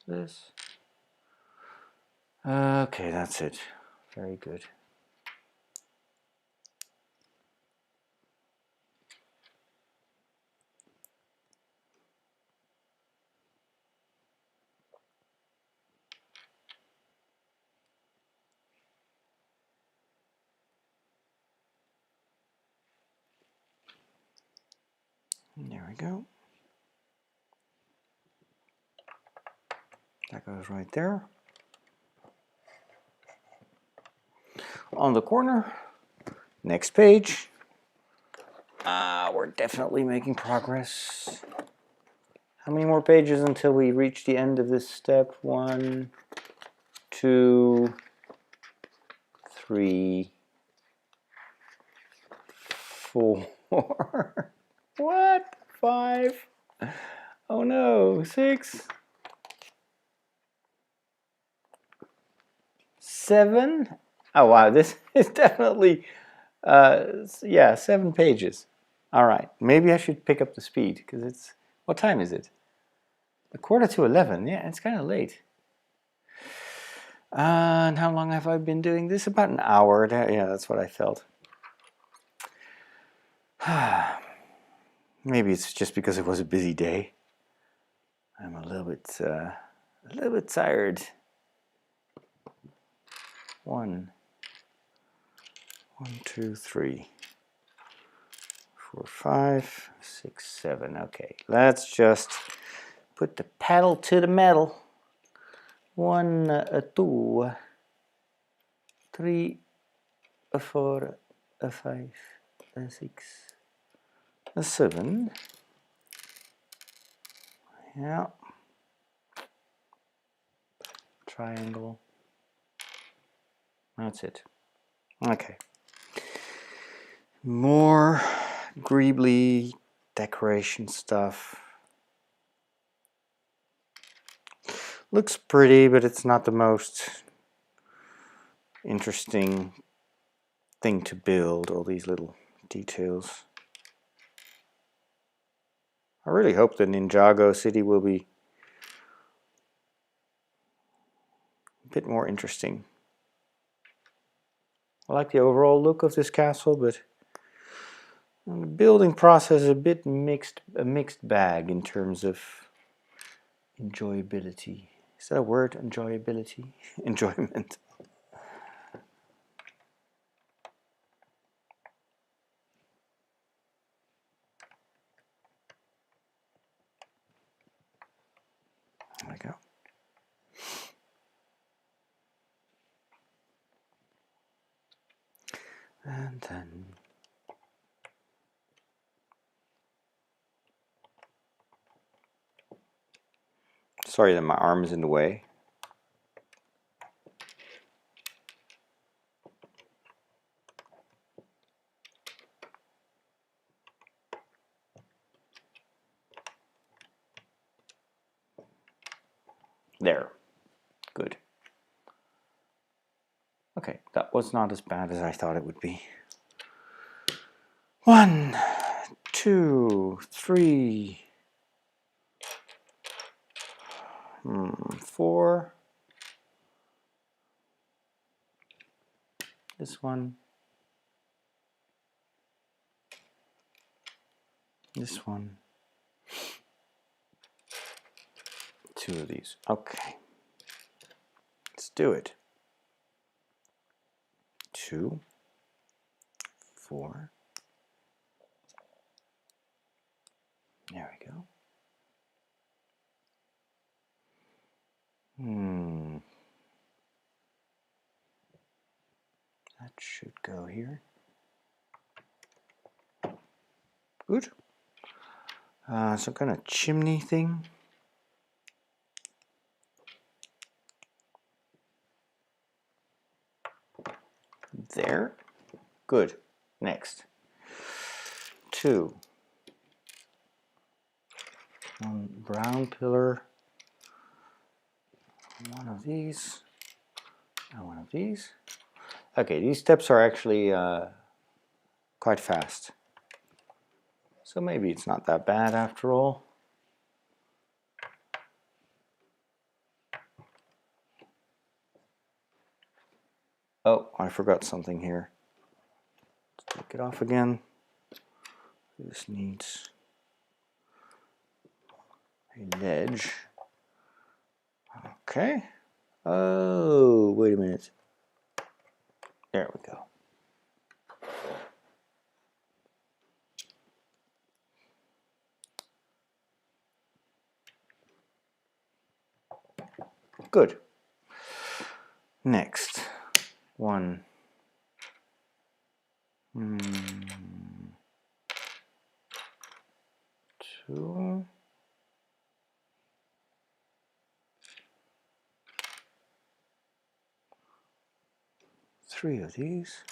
this. Okay, that's it. Very good. There we go. That goes right there. On the corner, next page. We're definitely making progress. How many more pages until we reach the end of this step? 1, 2, 3, 4. What? 5. Oh no, 6, 7. Oh wow, this is definitely, yeah, 7 pages. All right, maybe I should pick up the speed because it's, what time is it? 11:15. Yeah, it's kind of late. And how long have I been doing this? About an hour. Yeah, that's what I felt. Maybe it's just because it was a busy day. I'm a little bit tired. 1, 2, 3, 4, 5, 6, 7. Okay, let's just put the pedal to the metal. 1, 2, 3, 4, 5, 6, 7. Yeah. Triangle. That's it. Okay. More greebly decoration stuff. Looks pretty, but it's not the most interesting thing to build, all these little details. I really hope the Ninjago city will be a bit more interesting. I like the overall look of this castle, but the building process is a bit a mixed bag in terms of enjoyability. Is that a word? Enjoyability? Enjoyment. There we go. And then sorry that my arm is in the way. There. Good. Okay, that was not as bad as I thought it would be. 1, 2, 3, 4. This one. This one. 2 of these. Okay. Let's do it. 2, 4. There we go. That should go here. Good. Some kind of chimney thing. There. Good. Next. 2. 1 brown pillar. 1 of these. And 1 of these. Okay, these steps are actually quite fast. So maybe it's not that bad after all. Oh, I forgot something here. Let's take it off again. This needs a ledge. Okay. Oh, wait a minute. There we go. Good. Next. 1. 2. 3 of these.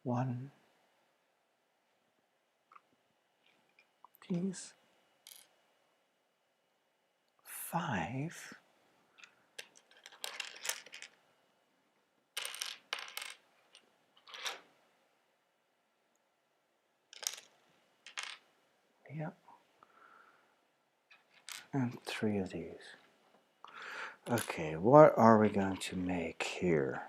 1. these. 5. Yep. And 3 of these. Okay, what are we going to make here?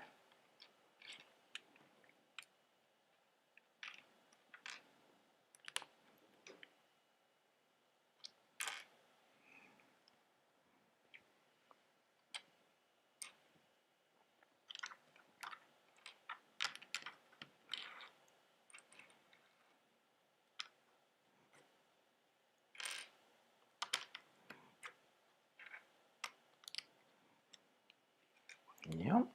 Yep.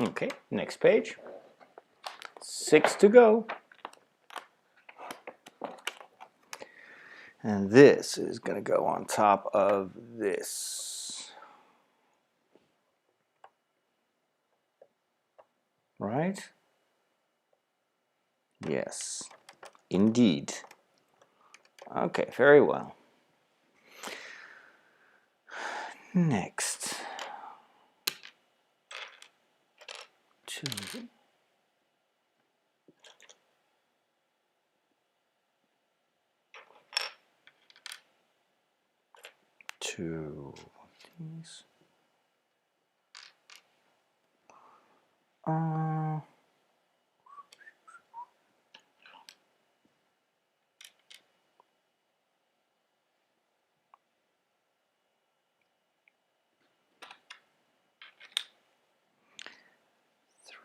Okay, next page. 6 to go. And this is going to go on top of this. Right? Yes, indeed. Okay, very well. Next. 2. 2 of these.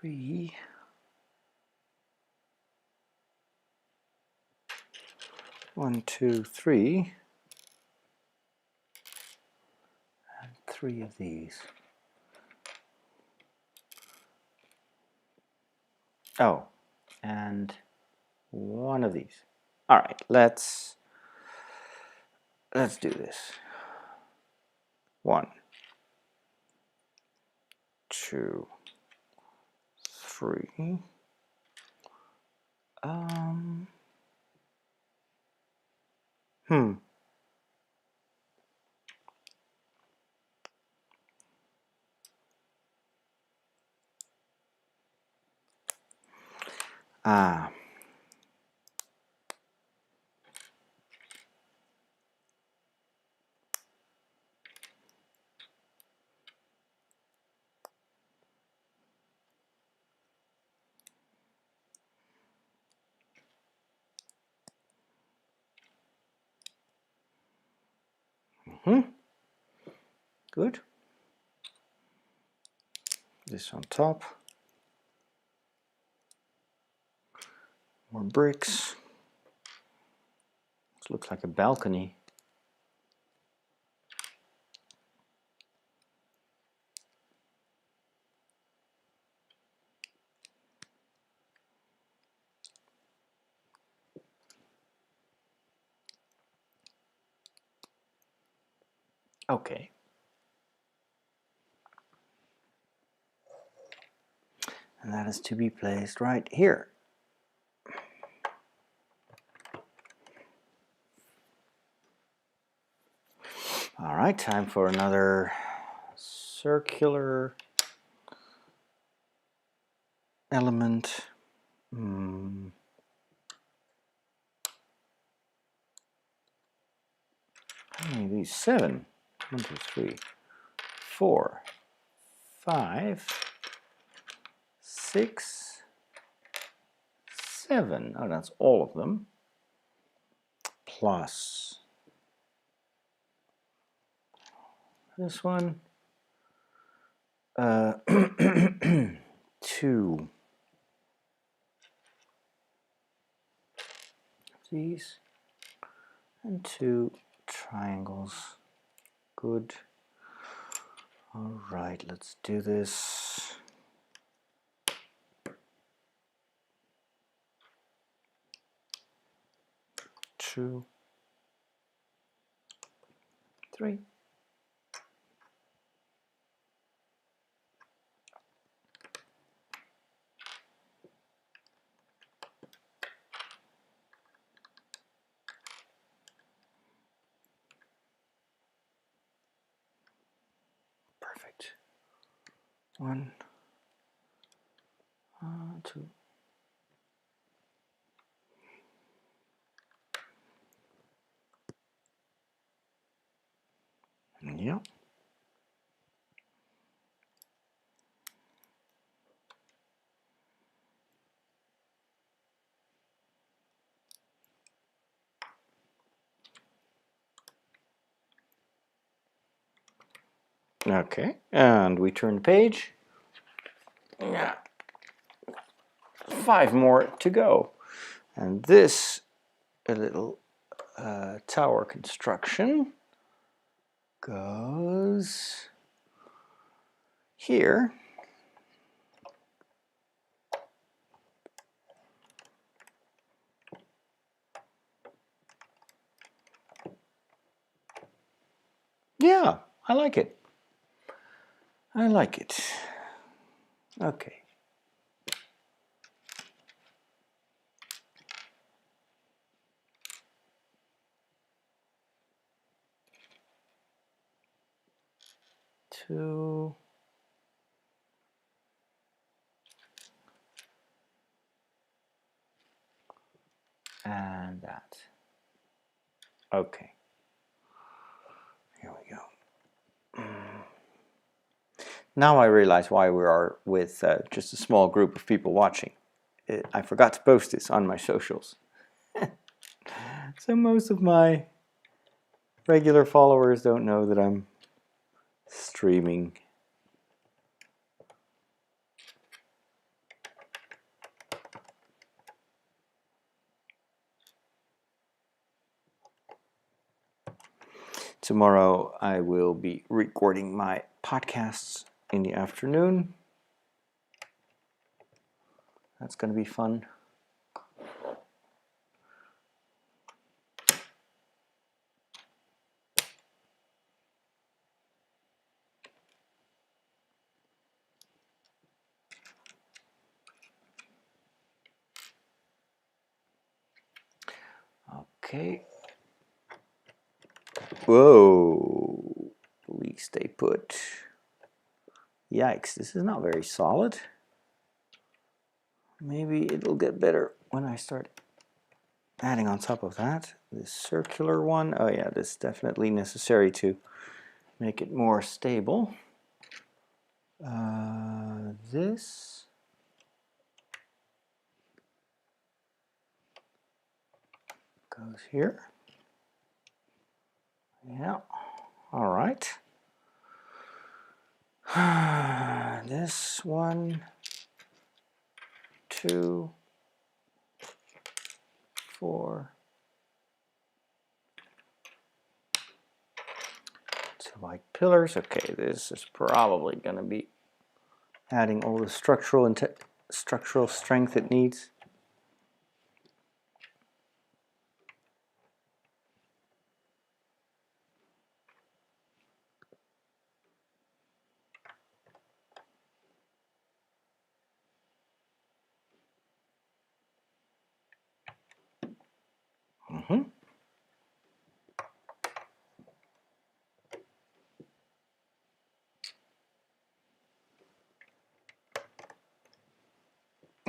3. 1, 2, 3. And 3 of these. Oh, and 1 of these. All right, let's do this. 1, 2, 3. Hmm. Ah. Good. This on top. More bricks. This looks like a balcony. Okay. And that is to be placed right here. All right, time for another circular element. How many of these? 7. 1, 2, 3, 4, 5, 6, 7. Oh, that's all of them. Plus this one. 2 of these. And 2 triangles. Good. All right, let's do this. Two, three. Perfect. One, two. Yeah. Okay, and we turn the page. Yeah. 5 more to go. And this, a little tower construction, goes here. Yeah, I like it. I like it. Okay. Two. And that. Okay. Here we go. Now I realize why we are with just a small group of people watching. I forgot to post this on my socials. So most of my regular followers don't know that I'm streaming. Tomorrow I will be recording my podcasts in the afternoon. That's going to be fun. Okay. Whoa. Please stay put. Yikes, this is not very solid. Maybe it'll get better when I start adding on top of that. This circular one. Oh yeah, this is definitely necessary to make it more stable. This. Goes here. Yeah. All right. This one, 2, 4. 2 white pillars. Okay, this is probably going to be adding all the structural strength it needs.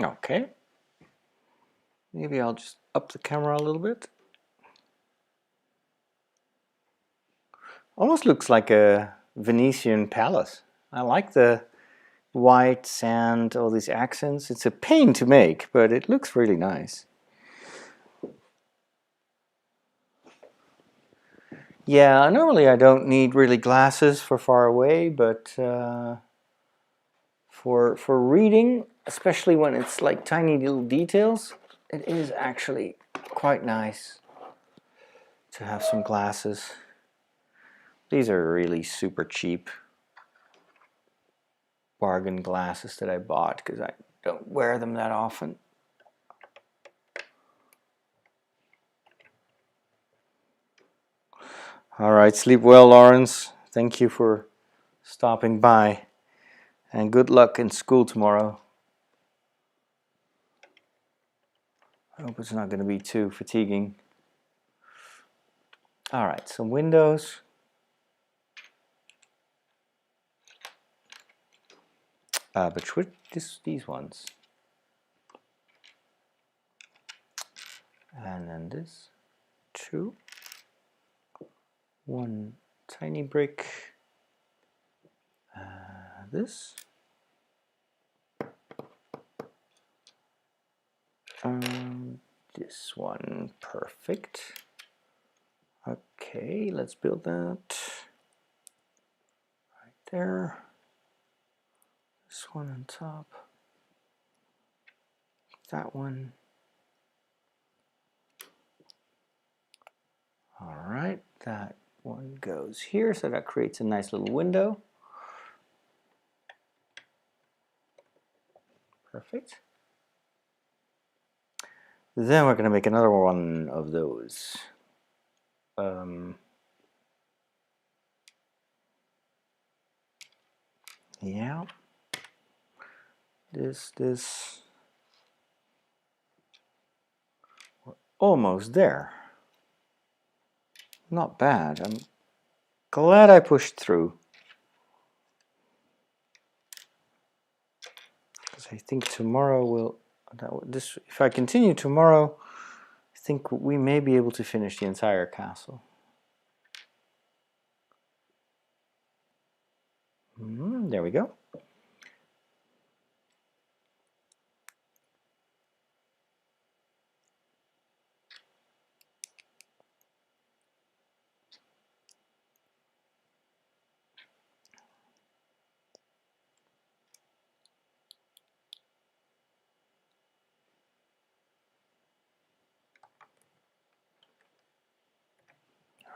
Okay. Maybe I'll just up the camera a little bit. Almost looks like a Venetian palace. I like the white sand, all these accents. It's a pain to make, but it looks really nice. Yeah, normally I don't need really glasses for far away, but for reading, especially when it's like tiny little details, it is actually quite nice to have some glasses. These are really super cheap. bargain glasses that I bought because I don't wear them that often. All right, sleep well, Lawrence. Thank you for stopping by, and good luck in school tomorrow. I hope it's not going to be too fatiguing. All right, some windows. But switch these ones. And then this, 2. 1 tiny brick. This. This one, perfect. Okay, let's build that. Right there. This one on top. That one. All right, that one goes here, so that creates a nice little window. Perfect. Then we're going to make another one of those. Yeah. This. We're almost there. Not bad. I'm glad I pushed through. Because I think tomorrow will... if I continue tomorrow, I think we may be able to finish the entire castle. There we go.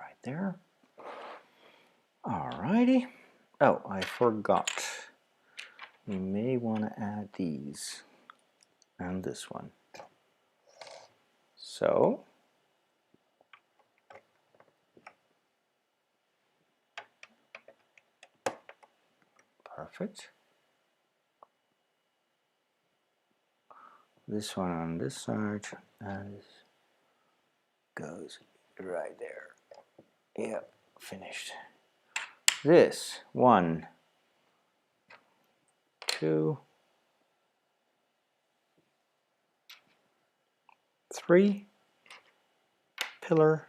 Right there. Alrighty. Oh, I forgot. We may want to add these and this one. So perfect. This one on this side, and this goes right there. Yep, finished. This 1, 2, 3 pillar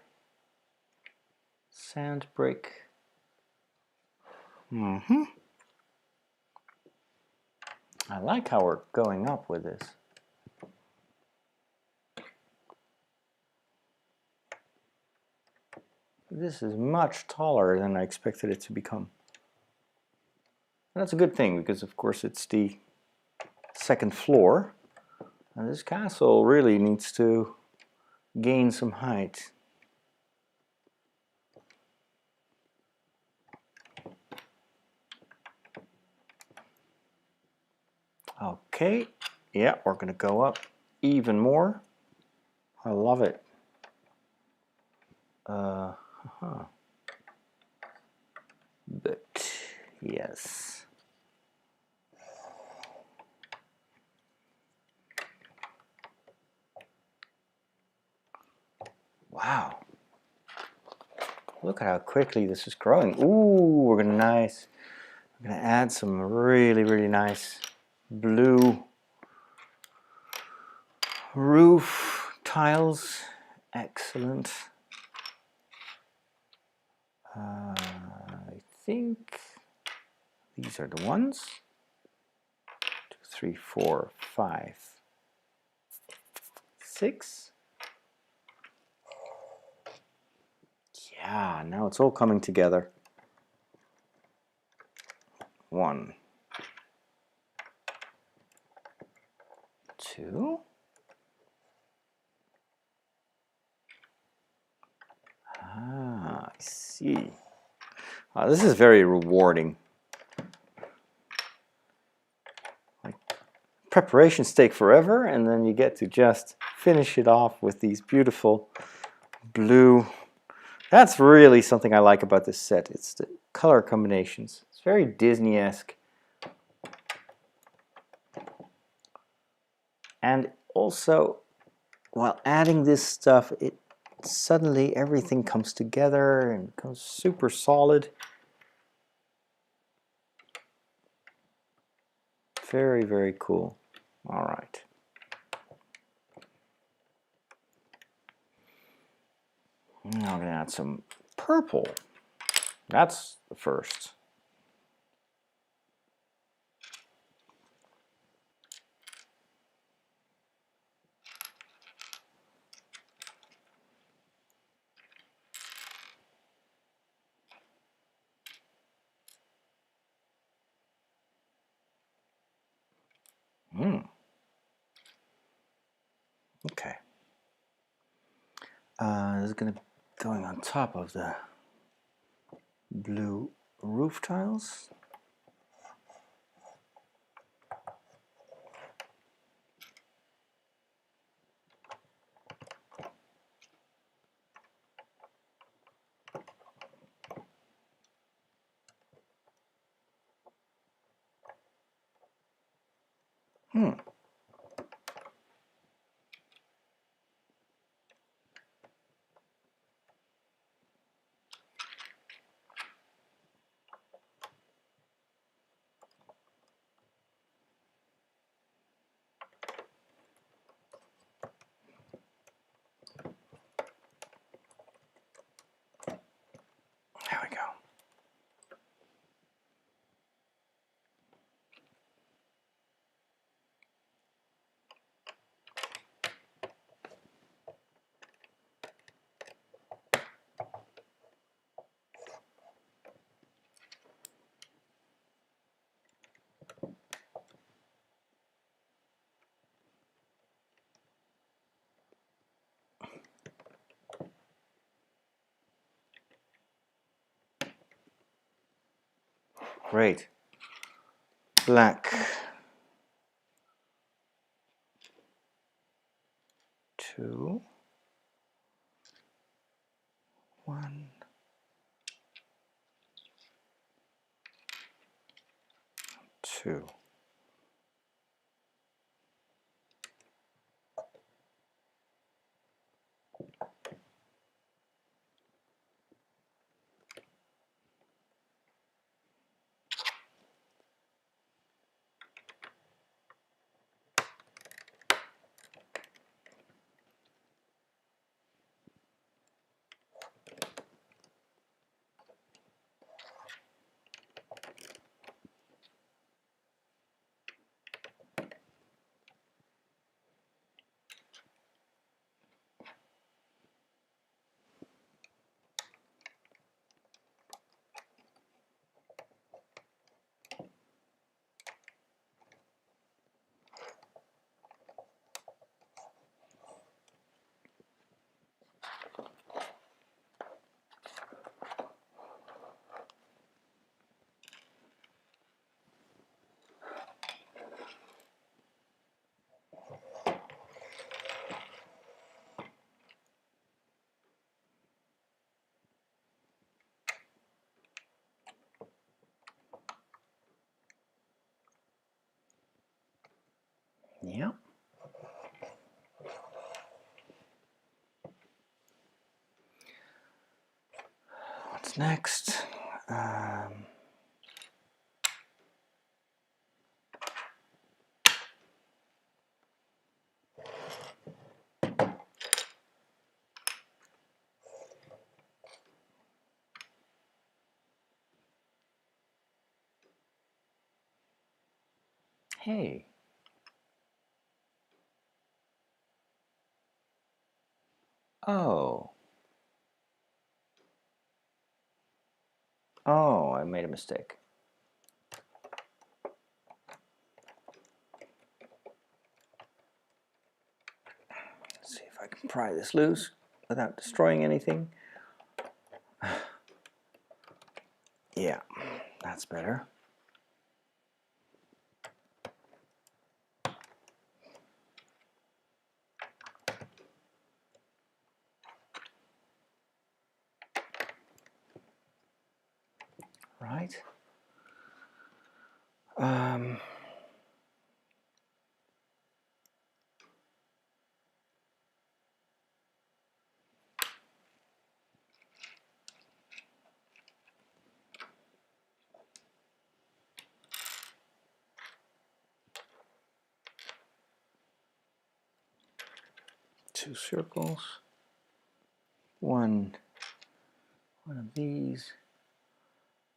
sand brick. I like how we're going up with this. This is much taller than I expected it to become. And that's a good thing because of course it's the second floor and this castle really needs to gain some height. Okay, yeah, we're gonna go up even more. I love it. But yes. Wow. Look at how quickly this is growing. Ooh, we're gonna add some really, really nice blue roof tiles. Excellent. I think these are the ones. 2, 3, 4, 5, 6. Yeah, now it's all coming together. 1, 2. I see. This is very rewarding. preparations take forever, and then you get to just finish it off with these beautiful blue. That's really something I like about this set. It's the color combinations. It's very Disney-esque. And also, while adding this stuff, it suddenly everything comes together and becomes super solid. Very, very cool. All right. Now I'm going to add some purple. That's the first. Okay. This is going to be going on top of the blue roof tiles. There we go. Great. Black. 2. 1. 2. Yeah. What's next? Hey. Oh. Oh, I made a mistake. Let's see if I can pry this loose without destroying anything. Yeah, that's better. Um, two circles, one of these,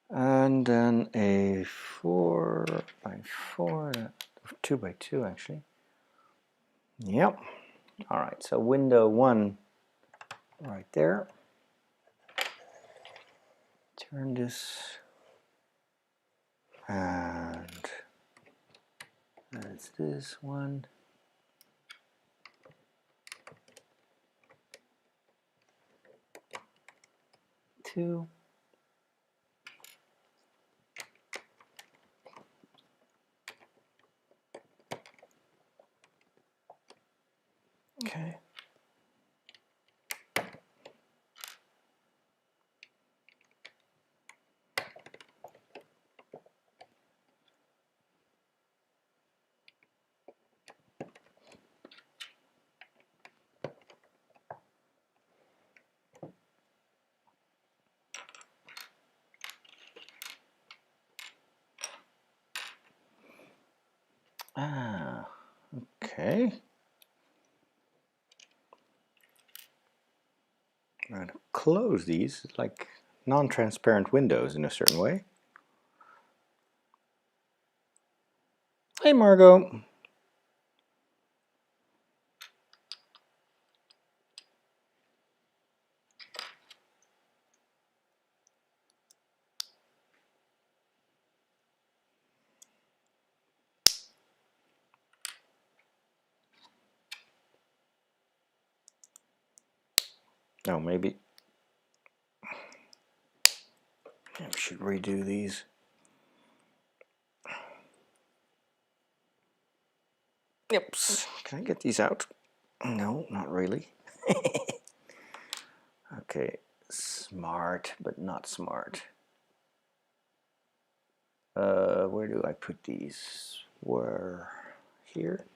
and then a 4x4, 2x2 actually. Yep. All right, so window 1 right there. Turn this, and that's this one. Two. Okay. Ah, okay. I'm going to close these like non-transparent windows in a certain way. Hey, Margot. No, maybe we should redo these. Yep. Can I get these out? No, not really. Okay, smart, but not smart. Where do I put these? Where? Here?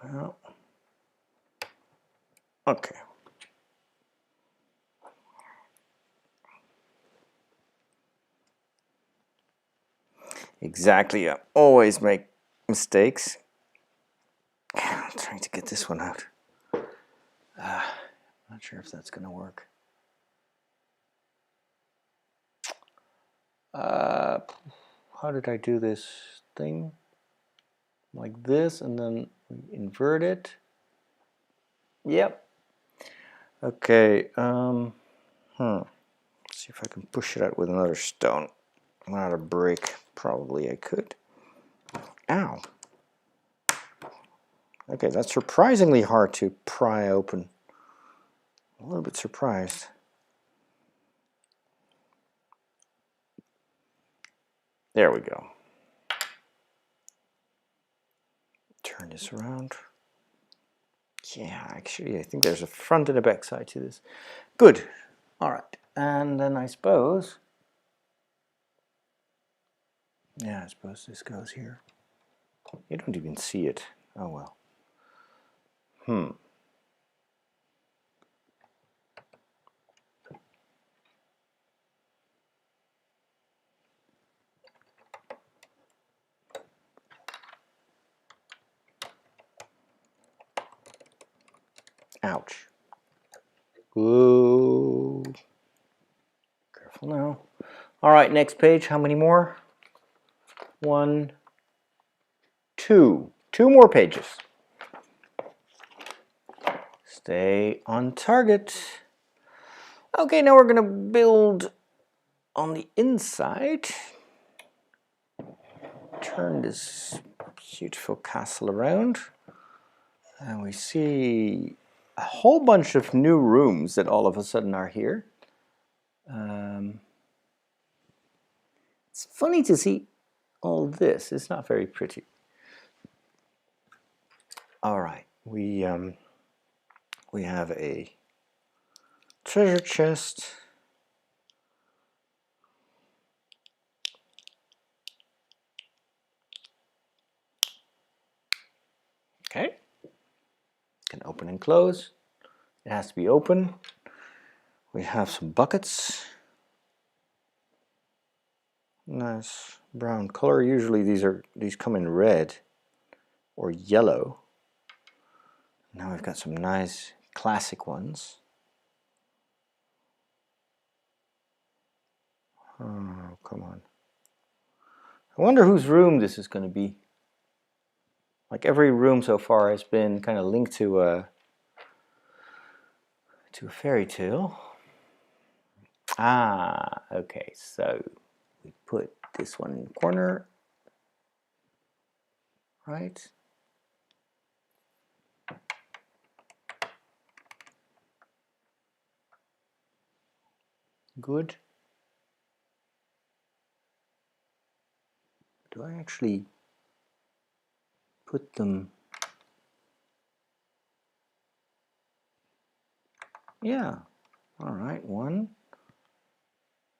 Well, okay. Exactly, I always make mistakes. I'm trying to get this one out. Not sure if that's going to work. How did I do this thing? Like this, and then invert it. Yep. Okay. See if I can push it out with another stone. Not a brick. Probably I could. Ow. Okay, that's surprisingly hard to pry open. A little bit surprised. There we go. Turn this around. Yeah, actually, I think there's a front and a back side to this. Good. All right. And then I suppose... Yeah, I suppose this goes here. You don't even see it. Oh, well. Ouch. Whoa. Careful now. All right, next page. How many more? 1, 2. 2 more pages. Stay on target. Okay, now we're going to build on the inside. Turn this beautiful castle around. And we see a whole bunch of new rooms that all of a sudden are here. It's funny to see all this. It's not very pretty. All right, we have a treasure chest. Okay. Can open and close. It has to be open. We have some buckets. Nice brown color. Usually these come in red or yellow. Now we've got some nice classic ones. Oh, come on. I wonder whose room this is going to be. Like every room so far has been kind of linked to a fairy tale. Ah, okay, so we put this one in the corner, right? Good. Do I actually put them? Yeah, all right, one.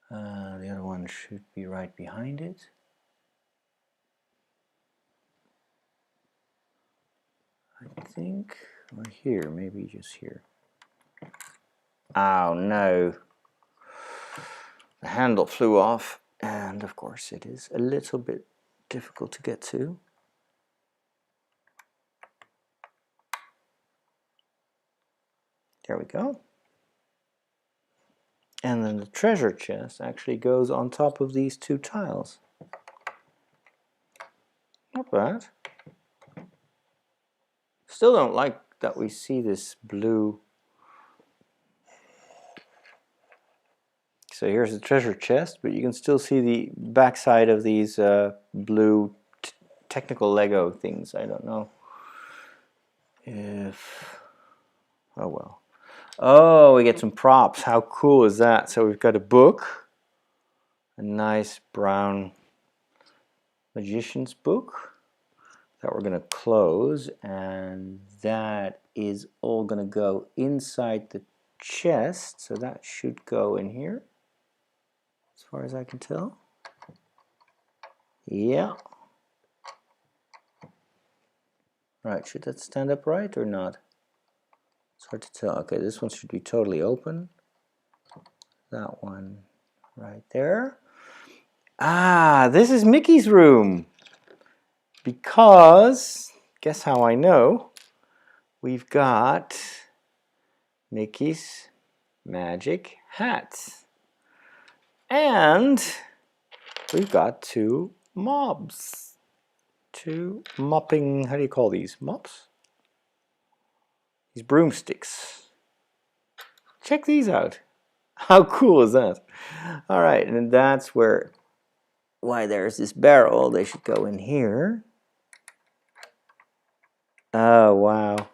The other one should be right behind it. I think, or here, maybe just here. Oh no, the handle flew off, and of course it is a little bit difficult to get to. There we go. And then the treasure chest actually goes on top of these two tiles. Not bad. Still don't like that we see this blue. So here's the treasure chest, but you can still see the backside of these blue technical Lego things. I don't know if... Oh well. Oh, we get some props. How cool is that? So we've got a book, a nice brown magician's book that we're going to close, and that is all going to go inside the chest, so that should go in here as far as I can tell. Yeah. Right, should that stand up right or not? It's hard to tell. Okay, this one should be totally open. That one right there. Ah, this is Mickey's room. Because, guess how I know? We've got Mickey's magic hat. And we've got two mobs. Two mopping, how do you call these? Mops? These broomsticks. Check these out. How cool is that? All right, and that's why there's this barrel. They should go in here. Oh, wow.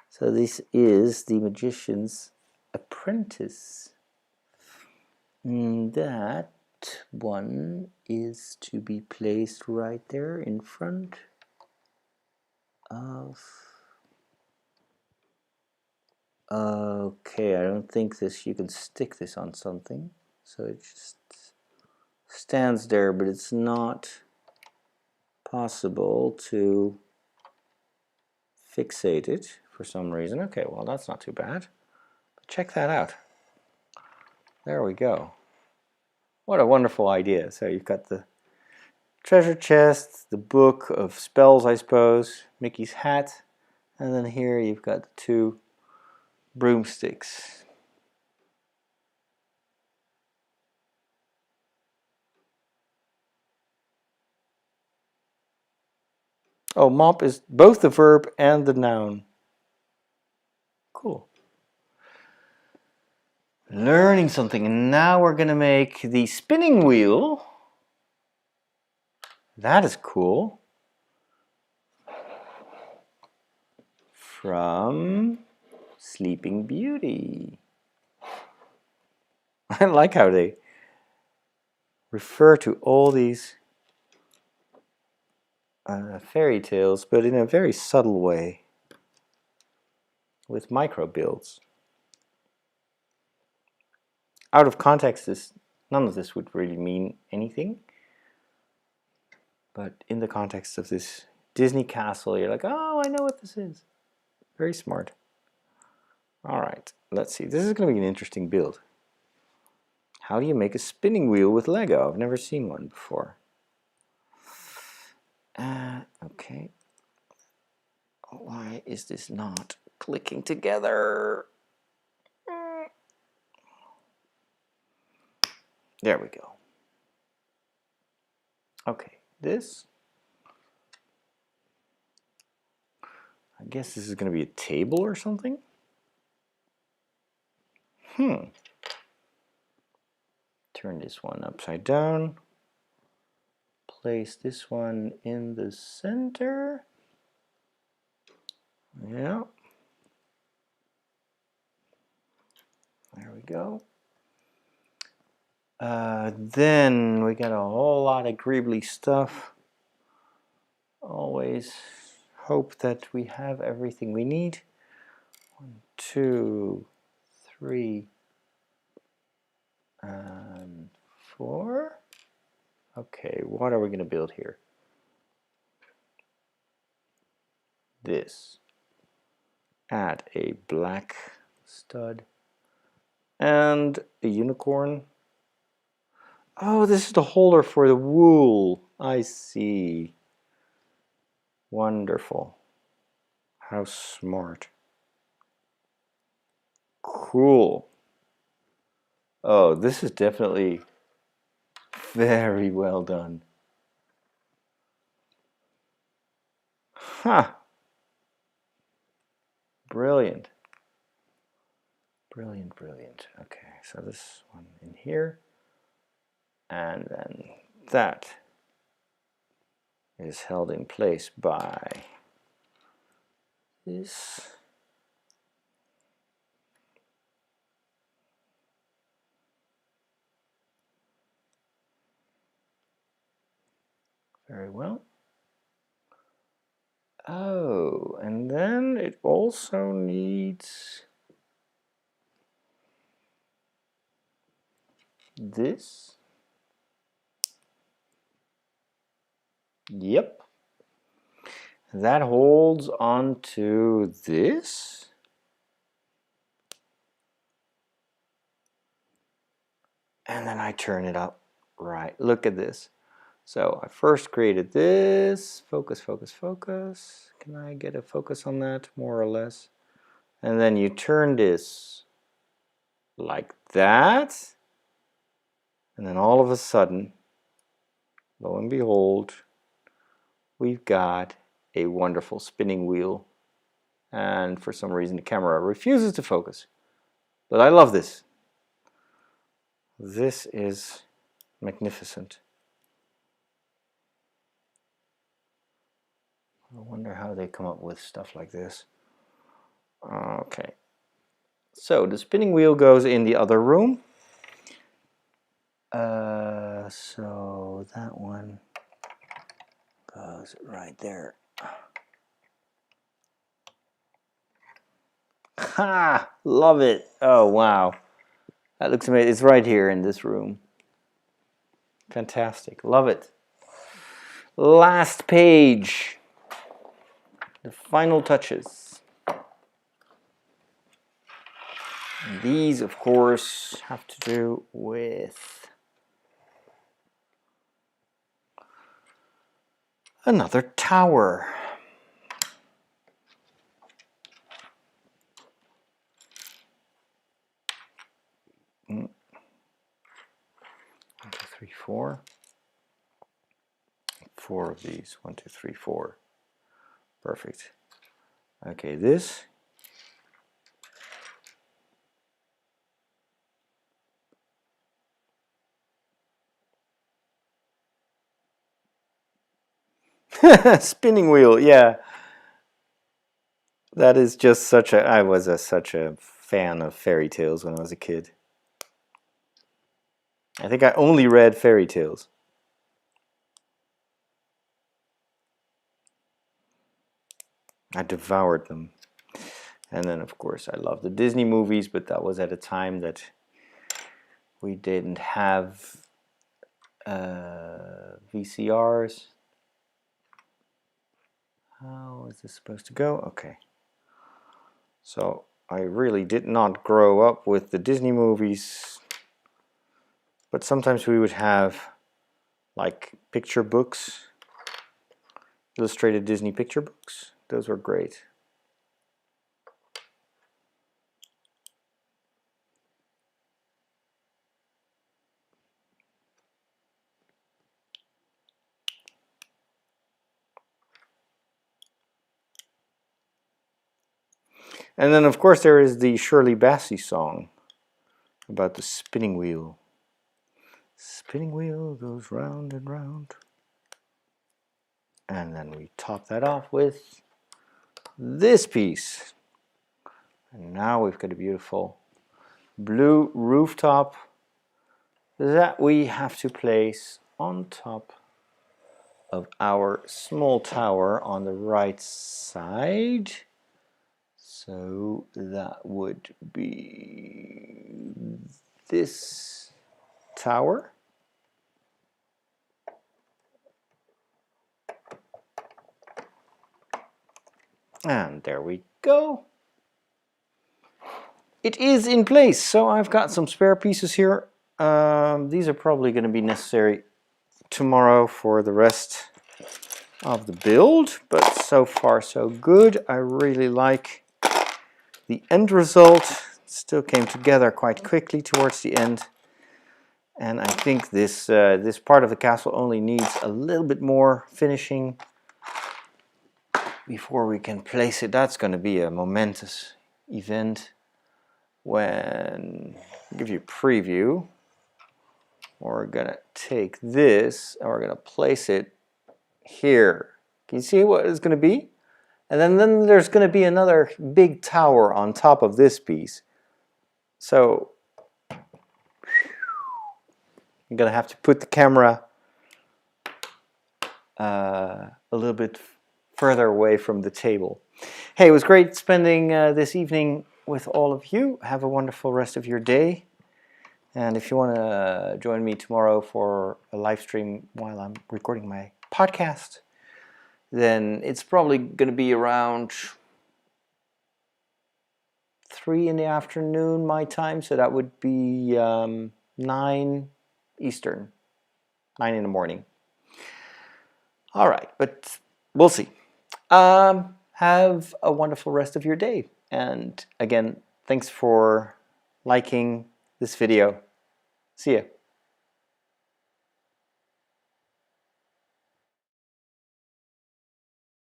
So this is the magician's apprentice. And that one is to be placed right there in front of... Okay, I don't think you can stick this on something. So it just stands there, but it's not possible to fixate it for some reason. Okay, well that's not too bad. But check that out. There we go. What a wonderful idea. So you've got the treasure chest, the book of spells, I suppose, Mickey's hat, and then here you've got the two broomsticks. Oh, mop is both the verb and the noun. Cool. Learning something, and now we're going to make the spinning wheel. That is cool. From Sleeping Beauty. I like how they refer to all these fairy tales, but in a very subtle way, with micro builds. Out of context, none of this would really mean anything, but in the context of this Disney castle, you're like, oh Oh, I know what this is. Very smart. All right, let's see. This is going to be an interesting build. How do you make a spinning wheel with Lego? I've never seen one before. Okay. Why is this not clicking together? There we go. Okay, this. I guess this is going to be a table or something. Turn this one upside down. Place this one in the center. Yeah. There we go. Then we got a whole lot of greebly stuff. Always hope that we have everything we need. 1, 2, 3, and 4. Okay, what are we going to build here? This. Add a black stud and a unicorn. Oh, this is the holder for the wool. I see. Wonderful. How smart. Cool. Oh, this is definitely very well done. Huh. Brilliant. Brilliant, brilliant. Okay, so this one in here. And then that is held in place by this. Very well. Oh, and then it also needs this. Yep. That holds onto this. And then I turn it up. Right, look at this. So I first created this. Focus, focus, focus. Can I get a focus on that, more or less? And then you turn this like that. And then all of a sudden, lo and behold, we've got a wonderful spinning wheel. And for some reason the camera refuses to focus. But I love this. This is magnificent. I wonder how they come up with stuff like this. Okay. So the spinning wheel goes in the other room. So that one goes right there. Ha! Love it. Oh, wow. That looks amazing. It's right here in this room. Fantastic. Love it. Last page. The final touches. These, of course, have to do with another tower. One, two, three, four. 4 of these. 1, 2, 3, 4. Perfect. Okay, this. Spinning wheel, yeah. That is just such a. I was such a fan of fairy tales when I was a kid. I think I only read fairy tales. I devoured them. And then, of course, I love the Disney movies, but that was at a time that we didn't have VCRs. How is this supposed to go? Okay. So I really did not grow up with the Disney movies, but sometimes we would have like picture books, illustrated Disney picture books. Those were great. And then of course there is the Shirley Bassey song about the spinning wheel. Spinning wheel goes round and round. And then we top that off with this piece. And now we've got a beautiful blue rooftop that we have to place on top of our small tower on the right side. So that would be this tower. And there we go. It is in place. So I've got some spare pieces here. These are probably going to be necessary tomorrow for the rest of the build, but so far so good. I really like the end result. It still came together quite quickly towards the end, and I think this this part of the castle only needs a little bit more finishing before we can place it. That's going to be a momentous event when I'll give you a preview. We're gonna take this and we're gonna place it here. Can you see what it's gonna be? And then there's gonna be another big tower on top of this piece. So I'm gonna have to put the camera a little bit further away from the table. Hey, it was great spending this evening with all of you. Have a wonderful rest of your day. And if you want to join me tomorrow for a live stream while I'm recording my podcast, then it's probably going to be around 3 in the afternoon my time. So that would be 9 Eastern, 9 in the morning. All right, but we'll see. Have a wonderful rest of your day. And again, thanks for liking this video. See ya.